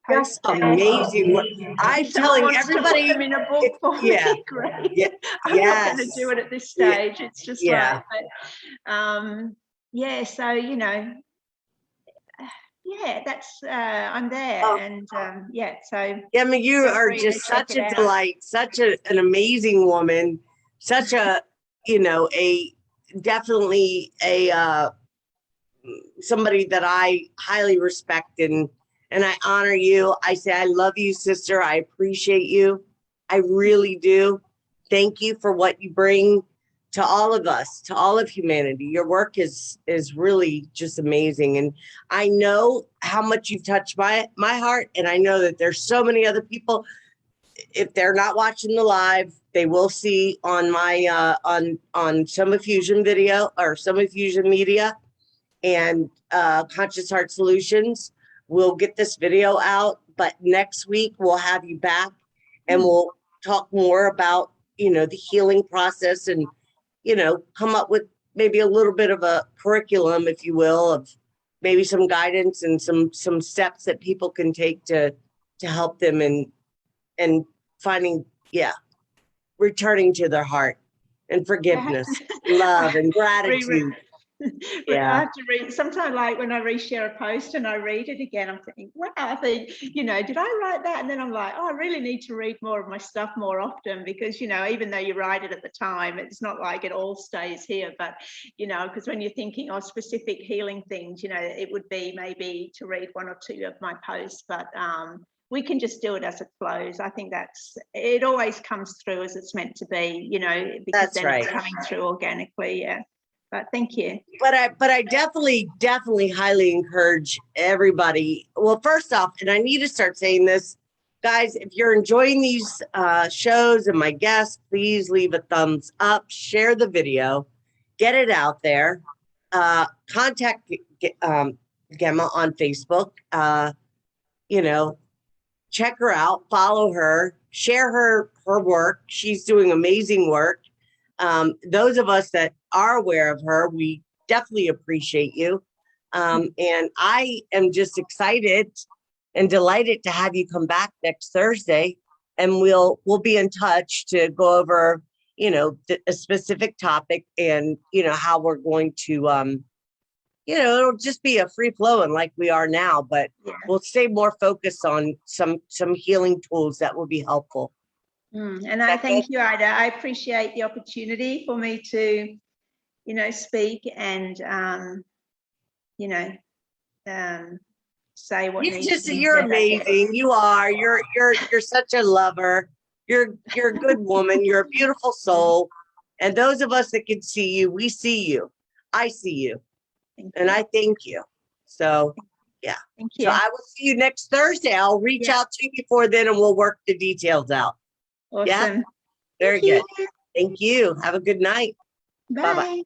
Speaker 2: posts.
Speaker 1: That's amazing. I'm telling everybody.
Speaker 2: To put them in a book for me, great.
Speaker 1: Yeah,
Speaker 2: I'm not going to do it at this stage. It's just like, but, so, that's I'm there, and so
Speaker 1: I mean, you are just such a delight, such an amazing woman, such a definitely a somebody that I highly respect and I honor you. I say I love you, sister. I appreciate you. I really do. Thank you for what you bring to all of us, to all of humanity. Your work is really just amazing. And I know how much you've touched my heart. And I know that there's so many other people. If they're not watching the live, they will see on my on Soma Fusion video or Soma Fusion Media and Conscious Heart Solutions. We'll get this video out, but next week we'll have you back and we'll talk more about, you know, the healing process and, you know, come up with maybe a little bit of a curriculum, if you will, of maybe some guidance and some steps that people can take to help them and finding, returning to their heart and forgiveness, love and gratitude.
Speaker 2: I have to read sometimes, like when I reshare a post and I read it again, I'm thinking, wow, I think, you know, did I write that? And then I'm like, oh, I really need to read more of my stuff more often, because, you know, even though you write it at the time, it's not like it all stays here. But, you know, because when you're thinking of specific healing things, you know, it would be maybe to read one or two of my posts, but we can just do it as it flows. I think it always comes through as it's meant to be, you know, because
Speaker 1: That's right.
Speaker 2: It's coming through organically. Yeah. But thank you.
Speaker 1: But I definitely highly encourage everybody. Well, first off, and I need to start saying this, guys, if you're enjoying these shows and my guests, please leave a thumbs up, share the video, get it out there. Contact Gemma on Facebook. You know, check her out, follow her, share her work. She's doing amazing work. Those of us that are aware of her, we definitely appreciate you. And I am just excited and delighted to have you come back next Thursday, and we'll be in touch to go over, you know, a specific topic and, you know, how we're going to, you know, it'll just be a free flowing like we are now, but we'll stay more focused on some healing tools that will be helpful.
Speaker 2: And I thank you, Ida. I appreciate the opportunity for me to, you know, speak and, you know, say what needs to be
Speaker 1: you're
Speaker 2: said,
Speaker 1: amazing. You are. You're such a lover. You're a good woman. You're a beautiful soul. And those of us that can see you, we see you. I see you. And I thank you. So, yeah.
Speaker 2: Thank you.
Speaker 1: So I will see you next Thursday. I'll reach out to you before then and we'll work the details out.
Speaker 2: Awesome.
Speaker 1: Yeah. Very good. Thank you. Have a good night.
Speaker 2: Bye.
Speaker 1: Bye-bye.